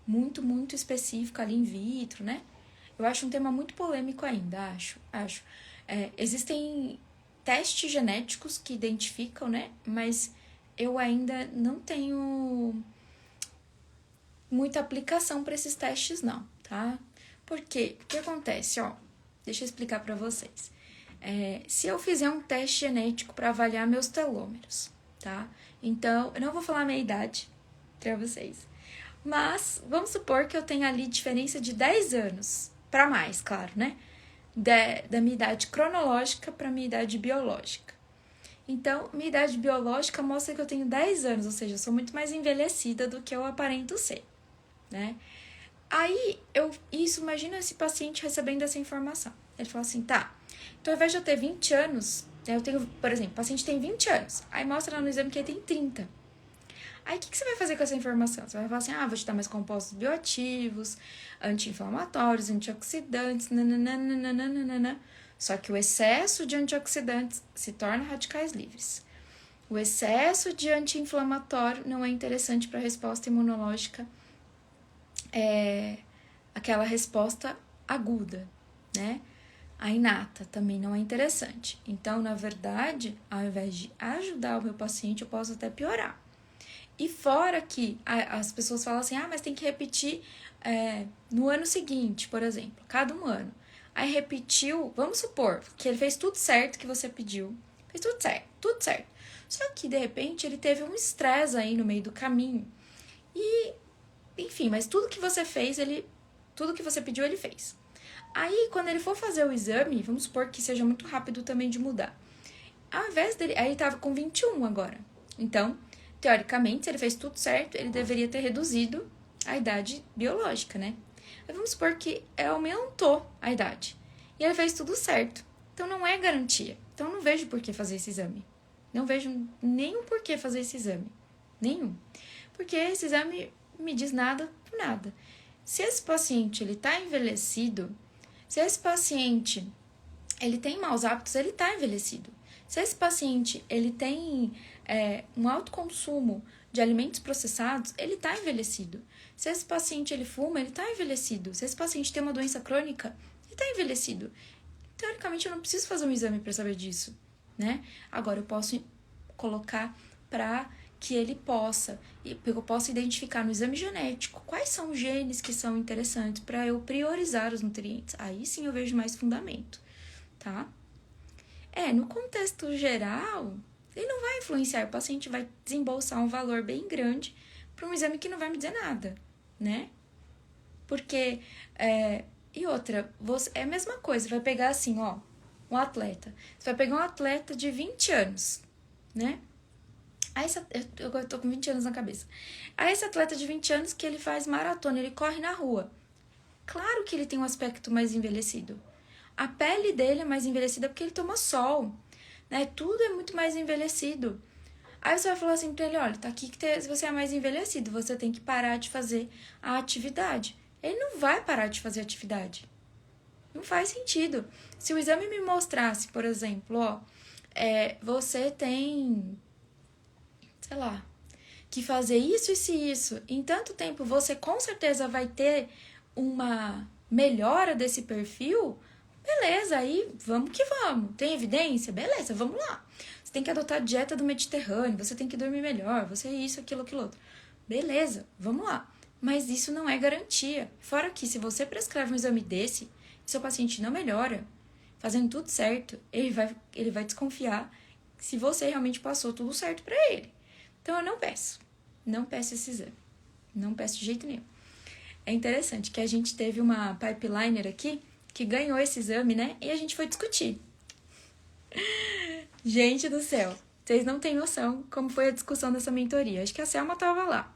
muito, muito específica ali in vitro, né? Eu acho um tema muito polêmico ainda, acho. Existem testes genéticos que identificam, né? Mas eu ainda não tenho muita aplicação para esses testes, não, tá? Por quê? O que acontece, ó? Deixa eu explicar para vocês. Se eu fizer um teste genético para avaliar meus telômeros, tá? Então, eu não vou falar a minha idade para vocês. Mas, vamos supor que eu tenha ali diferença de 10 anos, para mais, claro, né? Da minha idade cronológica para minha idade biológica. Então, minha idade biológica mostra que eu tenho 10 anos, ou seja, eu sou muito mais envelhecida do que eu aparento ser, né? Aí, imagina esse paciente recebendo essa informação. Ele fala assim, tá, então ao invés de eu ter 20 anos, eu tenho, por exemplo, o paciente tem 20 anos, aí mostra lá no exame que ele tem 30. Aí, o que você vai fazer com essa informação? Você vai falar assim, vou te dar mais compostos bioativos, anti-inflamatórios, antioxidantes, nananana. Só que o excesso de antioxidantes se torna radicais livres. O excesso de anti-inflamatório não é interessante para a resposta imunológica, aquela resposta aguda, né? A inata também não é interessante. Então, na verdade, ao invés de ajudar o meu paciente, eu posso até piorar. E fora que as pessoas falam assim, mas tem que repetir no ano seguinte, por exemplo, cada um ano. Aí repetiu, vamos supor que ele fez tudo certo que você pediu, fez tudo certo. Só que, de repente, ele teve um estresse aí no meio do caminho. E, enfim, mas tudo que você fez, tudo que você pediu, ele fez. Aí, quando ele for fazer o exame, vamos supor que seja muito rápido também de mudar. Ao invés dele, aí ele tava com 21 agora. Então, teoricamente, se ele fez tudo certo, ele deveria ter reduzido a idade biológica, né? Mas vamos supor que aumentou a idade. E ele fez tudo certo. Então, não é garantia. Então, não vejo por que fazer esse exame. Não vejo nenhum por que fazer esse exame. Nenhum. Porque esse exame me diz nada por nada. Se esse paciente ele tá envelhecido, se esse paciente ele tem maus hábitos, ele tá envelhecido. Se esse paciente ele tem um alto consumo de alimentos processados, ele está envelhecido. Se esse paciente ele fuma, ele está envelhecido. Se esse paciente tem uma doença crônica, ele está envelhecido. Teoricamente, eu não preciso fazer um exame para saber disso, né? Agora, eu posso colocar para que ele possa, eu posso identificar no exame genético quais são os genes que são interessantes para eu priorizar os nutrientes. Aí sim eu vejo mais fundamento, tá? No contexto geral, ele não vai influenciar, o paciente vai desembolsar um valor bem grande para um exame que não vai me dizer nada, né? Porque, e outra, é a mesma coisa, vai pegar assim, um atleta. Você vai pegar um atleta de 20 anos, né? Aí, eu tô com 20 anos na cabeça. Aí esse atleta de 20 anos que ele faz maratona, ele corre na rua. Claro que ele tem um aspecto mais envelhecido. A pele dele é mais envelhecida porque ele toma sol, né? Tudo é muito mais envelhecido. Aí você vai falar assim pra ele, olha, tá aqui que você é mais envelhecido, você tem que parar de fazer a atividade. Ele não vai parar de fazer a atividade. Não faz sentido. Se o exame me mostrasse, por exemplo, você tem, sei lá, que fazer isso, isso e isso, em tanto tempo você com certeza vai ter uma melhora desse perfil, beleza, aí vamos que vamos. Tem evidência? Beleza, vamos lá. Você tem que adotar a dieta do Mediterrâneo, você tem que dormir melhor, você isso, aquilo outro. Beleza, vamos lá. Mas isso não é garantia. Fora que se você prescreve um exame desse, e seu paciente não melhora, fazendo tudo certo, ele vai desconfiar se você realmente passou tudo certo para ele. Então eu não peço. Não peço esse exame. Não peço de jeito nenhum. É interessante que a gente teve uma pipeliner aqui que ganhou esse exame, né? E a gente foi discutir. Gente do céu, vocês não têm noção como foi a discussão dessa mentoria. Acho que a Selma tava lá.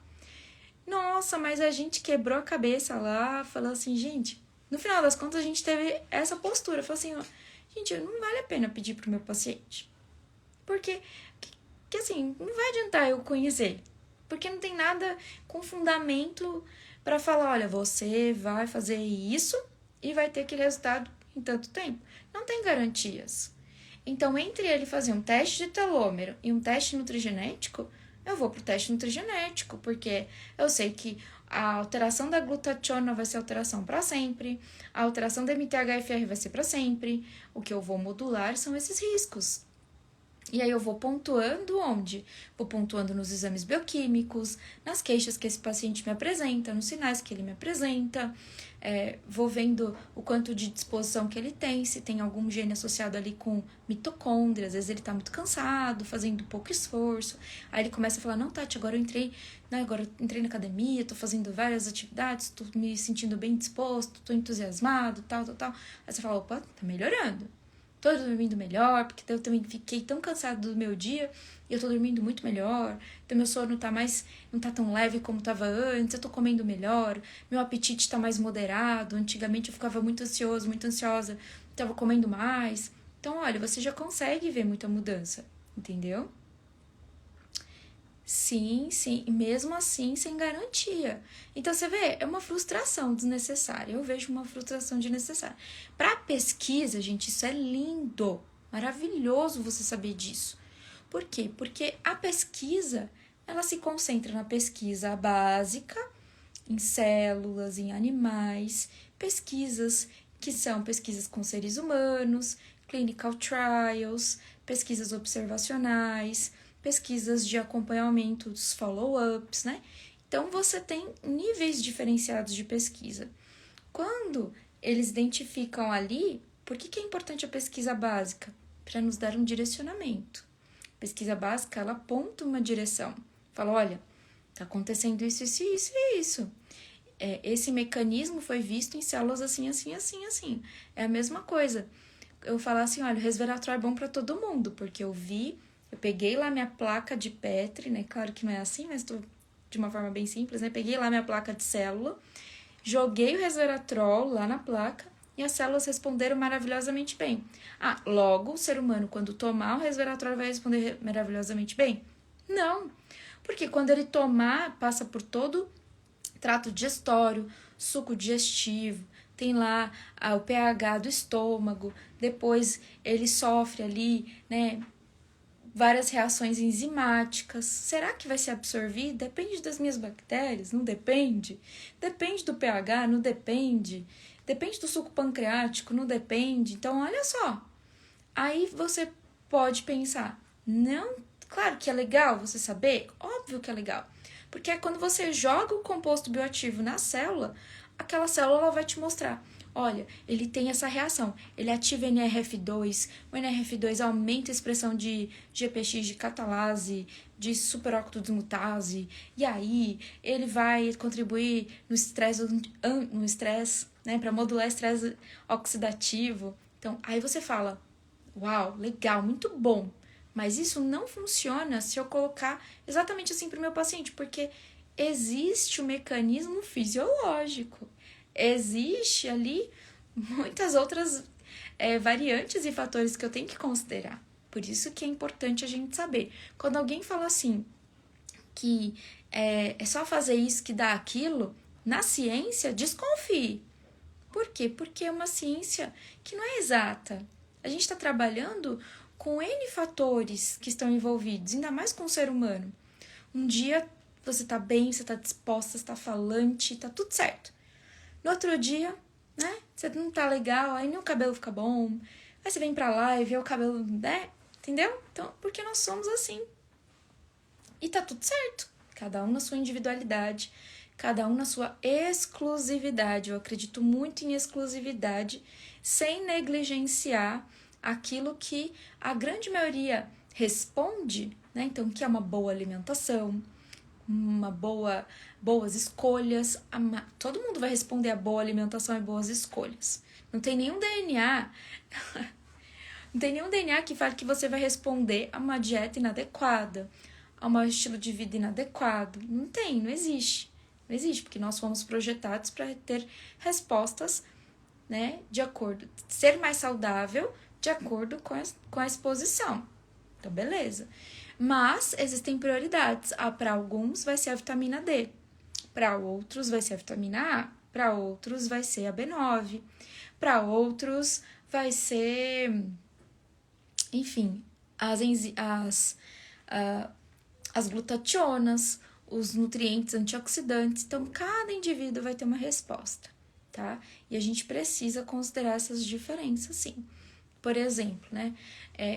Nossa, mas a gente quebrou a cabeça lá, falou assim, gente... No final das contas, a gente teve essa postura. Falou assim, ó, gente, não vale a pena pedir pro meu paciente. Porque, assim, não vai adiantar eu conhecer. Porque não tem nada com fundamento para falar, olha, você vai fazer isso e vai ter aquele resultado em tanto tempo. Não tem garantias. Então, entre ele fazer um teste de telômero e um teste nutrigenético, eu vou pro teste nutrigenético, porque eu sei que a alteração da glutationa vai ser alteração para sempre, a alteração da MTHFR vai ser para sempre, o que eu vou modular são esses riscos. E aí eu vou pontuando onde? Vou pontuando nos exames bioquímicos, nas queixas que esse paciente me apresenta, nos sinais que ele me apresenta, vou vendo o quanto de disposição que ele tem, se tem algum gene associado ali com mitocôndria, às vezes ele tá muito cansado, fazendo pouco esforço, aí ele começa a falar, não, Tati, agora eu entrei na academia, tô fazendo várias atividades, tô me sentindo bem disposto, tô entusiasmado, tal. Aí você fala, opa, tá melhorando. Tô dormindo melhor, porque eu também fiquei tão cansado do meu dia e eu tô dormindo muito melhor. Então meu sono não tá tão leve como tava antes, eu tô comendo melhor, meu apetite tá mais moderado. Antigamente eu ficava muito ansioso, muito ansiosa, tava comendo mais. Então, olha, você já consegue ver muita mudança, entendeu? Sim, e mesmo assim sem garantia. Então você vê, é uma frustração desnecessária. Eu vejo uma frustração desnecessária. Para pesquisa, gente, isso é lindo, maravilhoso você saber disso. Por quê? Porque a pesquisa, ela se concentra na pesquisa básica, em células, em animais, pesquisas que são pesquisas com seres humanos, clinical trials, pesquisas observacionais, pesquisas de acompanhamento dos follow-ups, né? Então, você tem níveis diferenciados de pesquisa. Quando eles identificam ali, por que é importante a pesquisa básica? Para nos dar um direcionamento. A pesquisa básica, ela aponta uma direção. Fala, olha, tá acontecendo isso. Esse mecanismo foi visto em células assim. É a mesma coisa. Eu falo assim, olha, o resveratrol é bom para todo mundo, porque eu peguei lá minha placa de Petri, né? Claro que não é assim, mas tô de uma forma bem simples, né? Peguei lá minha placa de célula, joguei o resveratrol lá na placa e as células responderam maravilhosamente bem. Logo, o ser humano, quando tomar o resveratrol, vai responder maravilhosamente bem? Não, porque quando ele tomar, passa por todo trato digestório, suco digestivo, tem lá o pH do estômago, depois ele sofre ali, né, várias reações enzimáticas. Será que vai ser absorvido? Depende das minhas bactérias? Não depende. Depende do pH? Não depende. Depende do suco pancreático? Não depende. Então, olha só. Aí você pode pensar, não, claro que é legal você saber, óbvio que é legal. Porque é quando você joga o composto bioativo na célula, aquela célula ela vai te mostrar, olha, ele tem essa reação, ele ativa NRF2, o NRF2 aumenta a expressão de GPX, de catalase, de superóxido desmutase, e aí ele vai contribuir no estresse, né, para modular estresse oxidativo. Então, aí você fala, uau, legal, muito bom. Mas isso não funciona se eu colocar exatamente assim para o meu paciente, porque existe o mecanismo fisiológico. Existe ali muitas outras variantes e fatores que eu tenho que considerar. Por isso que é importante a gente saber. Quando alguém fala assim, que é só fazer isso que dá aquilo, na ciência, desconfie. Por quê? Porque é uma ciência que não é exata. A gente está trabalhando com N fatores que estão envolvidos, ainda mais com o ser humano. Um dia você tá bem, você tá disposta, você tá falante, tá tudo certo. No outro dia, né, você não tá legal, aí nem o cabelo fica bom, aí você vem pra lá e vê o cabelo, né, entendeu? Então, porque nós somos assim. E tá tudo certo. Cada um na sua individualidade, cada um na sua exclusividade. Eu acredito muito em exclusividade, sem negligenciar aquilo que a grande maioria responde, né? Então, que é uma boa alimentação, boas escolhas. Todo mundo vai responder a boa alimentação e boas escolhas. Não tem nenhum DNA, não tem nenhum DNA que fale que você vai responder a uma dieta inadequada, a um estilo de vida inadequado. Não tem, não existe. Não existe, porque nós fomos projetados para ter respostas, né, de acordo, ser mais saudável de acordo com a exposição. Então, beleza. Mas existem prioridades. Para alguns vai ser a vitamina D, para outros vai ser a vitamina A, para outros vai ser a B9, para outros vai ser, enfim, as glutationas, os nutrientes antioxidantes. Então, cada indivíduo vai ter uma resposta, tá? E a gente precisa considerar essas diferenças, sim. Por exemplo, né?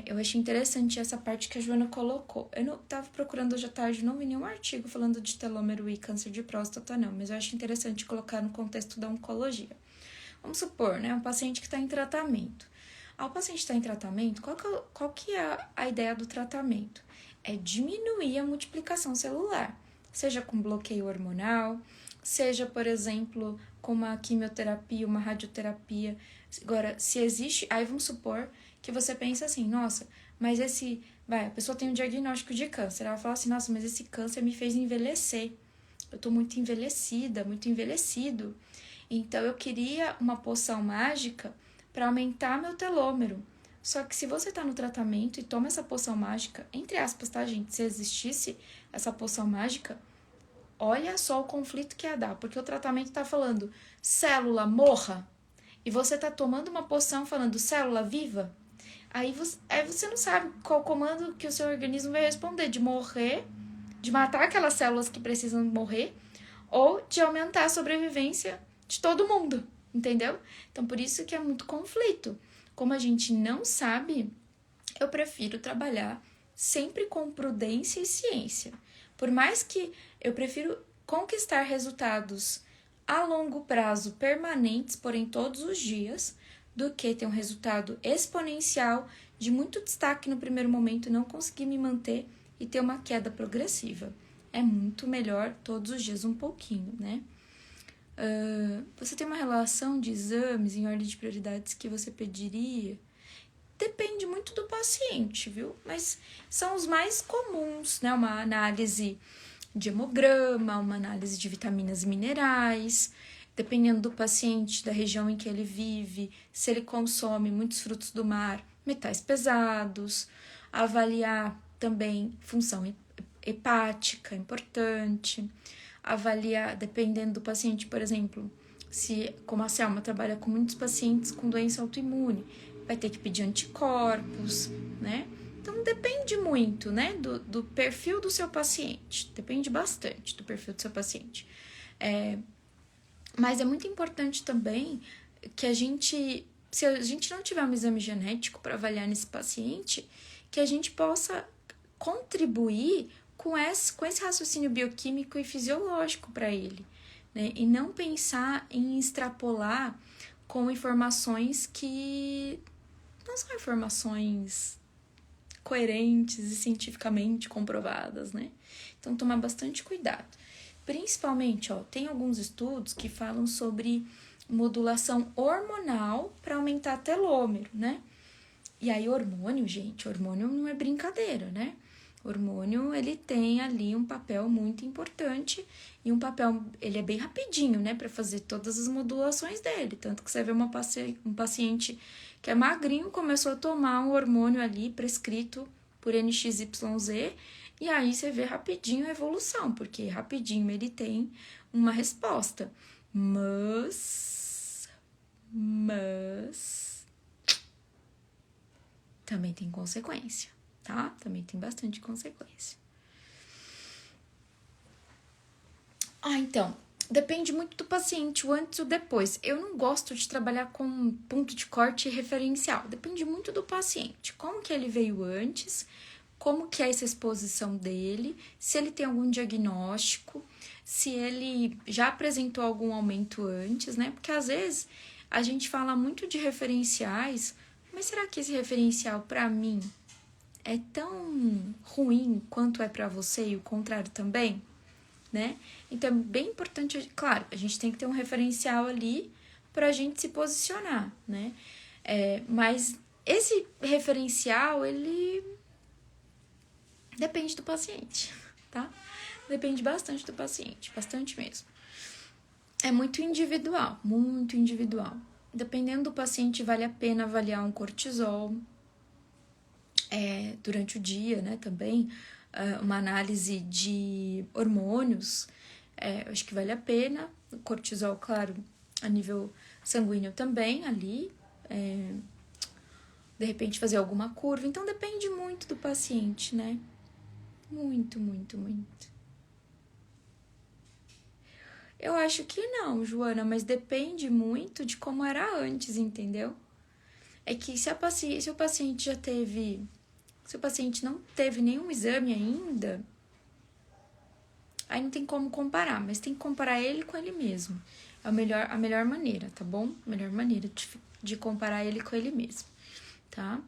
Eu achei interessante essa parte que a Joana colocou. Eu não tava procurando hoje à tarde, não vi nenhum artigo falando de telômero e câncer de próstata, não. Mas eu acho interessante colocar no contexto da oncologia. Vamos supor, né? Um paciente que está em tratamento. Ao paciente estar em tratamento, qual que é a ideia do tratamento? É diminuir a multiplicação celular, seja com bloqueio hormonal, seja, por exemplo, com uma quimioterapia, uma radioterapia. Agora, se existe, aí vamos supor que você pensa assim, nossa, mas a pessoa tem um diagnóstico de câncer, ela fala assim, nossa, mas esse câncer me fez envelhecer, eu tô muito envelhecida, muito envelhecido, então eu queria uma poção mágica para aumentar meu telômero. Só que se você tá no tratamento e toma essa poção mágica, entre aspas, tá, gente? Se existisse essa poção mágica, olha só o conflito que ia dar, porque o tratamento tá falando célula morra, e você tá tomando uma poção falando célula viva, aí você não sabe qual comando que o seu organismo vai responder, de morrer, de matar aquelas células que precisam morrer, ou de aumentar a sobrevivência de todo mundo, entendeu? Então, por isso que é muito conflito. Como a gente não sabe, eu prefiro trabalhar sempre com prudência e ciência. Por mais que eu prefiro conquistar resultados a longo prazo permanentes, porém todos os dias, do que ter um resultado exponencial de muito destaque no primeiro momento e não conseguir me manter e ter uma queda progressiva. É muito melhor todos os dias um pouquinho, né? Você tem uma relação de exames em ordem de prioridades que você pediria? Depende muito do paciente, viu? Mas são os mais comuns, né? Uma análise de hemograma, uma análise de vitaminas e minerais, dependendo do paciente, da região em que ele vive, se ele consome muitos frutos do mar, metais pesados, avaliar também função hepática, importante, avaliar, dependendo do paciente, por exemplo, se, como a Selma trabalha com muitos pacientes com doença autoimune, vai ter que pedir anticorpos, né? Então, depende muito, né, do perfil do seu paciente. Depende bastante do perfil do seu paciente. Mas é muito importante também que se a gente não tiver um exame genético para avaliar nesse paciente, que a gente possa contribuir com esse raciocínio bioquímico e fisiológico para ele, né? E não pensar em extrapolar com informações que não são informações coerentes e cientificamente comprovadas, né? Então, tomar bastante cuidado. Principalmente, tem alguns estudos que falam sobre modulação hormonal para aumentar telômero, né? E aí, hormônio, gente, hormônio não é brincadeira, né? Hormônio, ele tem ali um papel muito importante e ele é bem rapidinho, né, para fazer todas as modulações dele. Tanto que você vê um paciente que é magrinho, começou a tomar um hormônio ali prescrito por NXYZ, e aí você vê rapidinho a evolução, porque rapidinho ele tem uma resposta. Mas também tem consequência, tá? Também tem bastante consequência. Então, depende muito do paciente, o antes e o depois. Eu não gosto de trabalhar com ponto de corte referencial. Depende muito do paciente. Como que ele veio antes, como que é essa exposição dele, se ele tem algum diagnóstico, se ele já apresentou algum aumento antes, né? Porque às vezes a gente fala muito de referenciais, mas será que esse referencial para mim é tão ruim quanto é para você e o contrário também? Né? Então é bem importante, claro, a gente tem que ter um referencial ali para a gente se posicionar, né? Mas esse referencial, ele depende do paciente, tá? Depende bastante do paciente, bastante mesmo. É muito individual, muito individual. Dependendo do paciente, vale a pena avaliar um cortisol durante o dia, né? Também uma análise de hormônios, eu acho que vale a pena. O cortisol, claro, a nível sanguíneo também, ali. De repente fazer alguma curva. Então, depende muito do paciente, né? Muito, muito, muito. Eu acho que não, Joana, mas depende muito de como era antes, entendeu? É que se o paciente já teve... Se o paciente não teve nenhum exame ainda, aí não tem como comparar, mas tem que comparar ele com ele mesmo. É a melhor maneira, tá bom? A melhor maneira de comparar ele com ele mesmo, tá?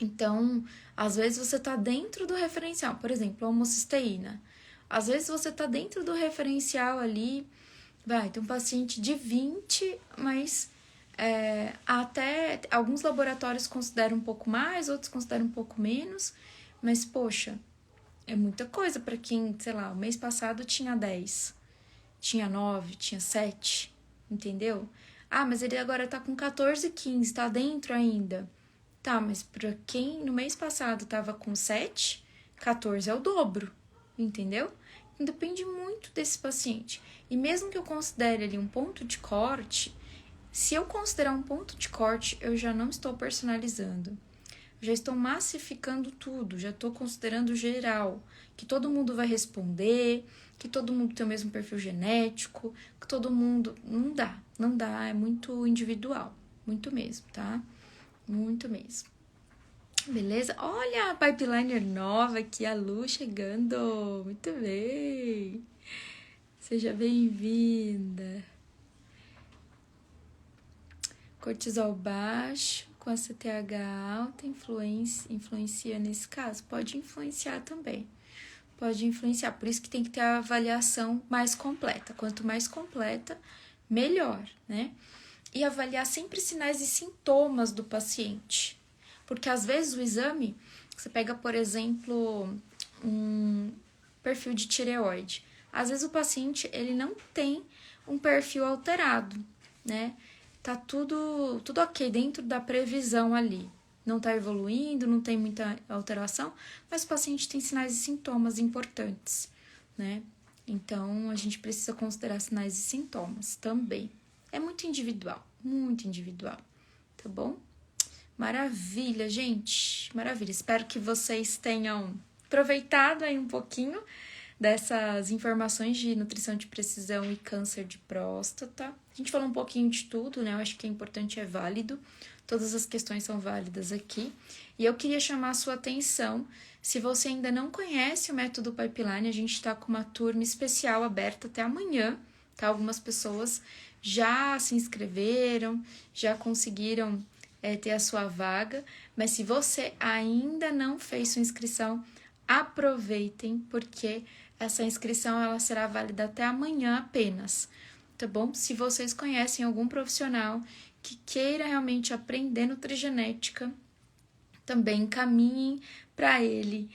Então, às vezes você tá dentro do referencial, por exemplo, a homocisteína. Às vezes você tá dentro do referencial ali, tem um paciente de 20, mas até alguns laboratórios consideram um pouco mais, outros consideram um pouco menos, mas poxa, é muita coisa para quem, sei lá, o mês passado tinha 10, tinha 9, tinha 7, entendeu? Mas ele agora tá com 14, 15, tá dentro ainda. Tá, mas para quem no mês passado tava com 7, 14 é o dobro, entendeu? Então, depende muito desse paciente. E mesmo que eu considere ali um ponto de corte, se eu considerar um ponto de corte, eu já não estou personalizando. Já estou massificando tudo, já estou considerando geral, que todo mundo vai responder, que todo mundo tem o mesmo perfil genético, que todo mundo... Não dá, é muito individual, muito mesmo, tá? Muito mesmo. Beleza? Olha a pipeliner nova aqui, a Lu chegando. Muito bem. Seja bem-vinda. Cortisol baixo com a CTH alta influencia nesse caso? Pode influenciar também. Pode influenciar. Por isso que tem que ter a avaliação mais completa. Quanto mais completa, melhor, né? E avaliar sempre sinais e sintomas do paciente. Porque às vezes o exame, você pega, por exemplo, um perfil de tireoide. Às vezes o paciente, ele não tem um perfil alterado, né? Tá tudo ok dentro da previsão ali. Não tá evoluindo, não tem muita alteração, mas o paciente tem sinais e sintomas importantes, né? Então, a gente precisa considerar sinais e sintomas também. É muito individual, tá bom? Maravilha, gente, maravilha. Espero que vocês tenham aproveitado aí um pouquinho dessas informações de nutrição de precisão e câncer de próstata. A gente falou um pouquinho de tudo, né? Eu acho que é importante, é válido. Todas as questões são válidas aqui. E eu queria chamar a sua atenção, se você ainda não conhece o método Pipeline, a gente está com uma turma especial aberta até amanhã, tá? Algumas pessoas já se inscreveram, já conseguiram ter a sua vaga, mas se você ainda não fez sua inscrição, aproveitem, porque essa inscrição ela será válida até amanhã apenas, tá bom? Se vocês conhecem algum profissional que queira realmente aprender nutrigenética, também encaminhem para ele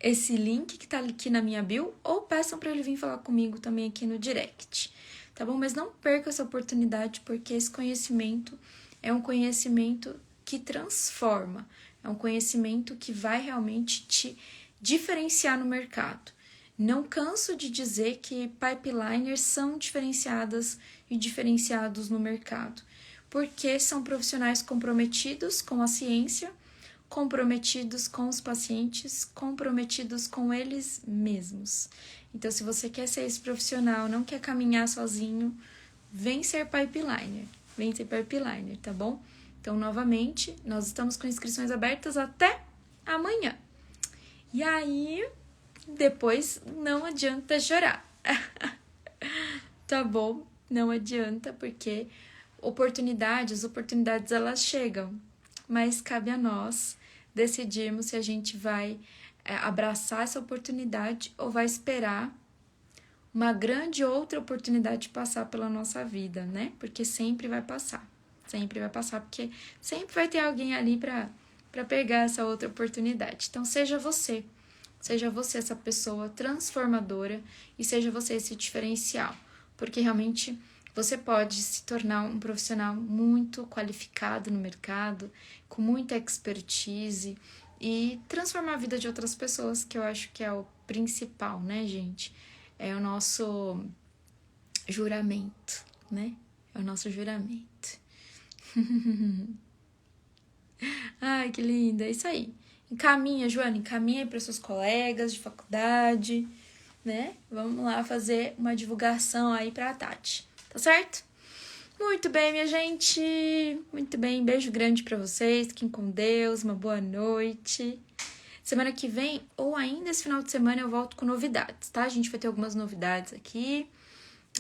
esse link que tá aqui na minha bio, ou peçam para ele vir falar comigo também aqui no direct, tá bom? Mas não perca essa oportunidade, porque esse conhecimento é um conhecimento que transforma, é um conhecimento que vai realmente te diferenciar no mercado. Não canso de dizer que pipeliners são diferenciadas e diferenciados no mercado, porque são profissionais comprometidos com a ciência, comprometidos com os pacientes, comprometidos com eles mesmos. Então, se você quer ser esse profissional, não quer caminhar sozinho, vem ser pipeliner. Vem ser pipeliner, tá bom? Então, novamente, nós estamos com inscrições abertas até amanhã. E aí, depois não adianta chorar. Tá bom? Não adianta, porque as oportunidades elas chegam. Mas cabe a nós decidirmos se a gente vai abraçar essa oportunidade ou vai esperar uma grande outra oportunidade passar pela nossa vida, né? Porque sempre vai passar, porque sempre vai ter alguém ali para pegar essa outra oportunidade. Então, seja você essa pessoa transformadora e seja você esse diferencial, porque realmente você pode se tornar um profissional muito qualificado no mercado, com muita expertise e transformar a vida de outras pessoas, que eu acho que é o principal, né, gente? É o nosso juramento, né? É o nosso juramento. Ai, que linda, é isso aí. Encaminha, Joana, encaminha para seus colegas de faculdade, né? Vamos lá fazer uma divulgação aí para a Tati, tá certo? Muito bem, minha gente. Muito bem, beijo grande para vocês. Fiquem com Deus, uma boa noite. Semana que vem, ou ainda esse final de semana, eu volto com novidades, tá? A gente vai ter algumas novidades aqui,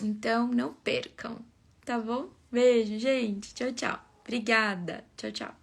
então não percam, tá bom? Beijo, gente. Tchau, tchau. Obrigada. Tchau, tchau.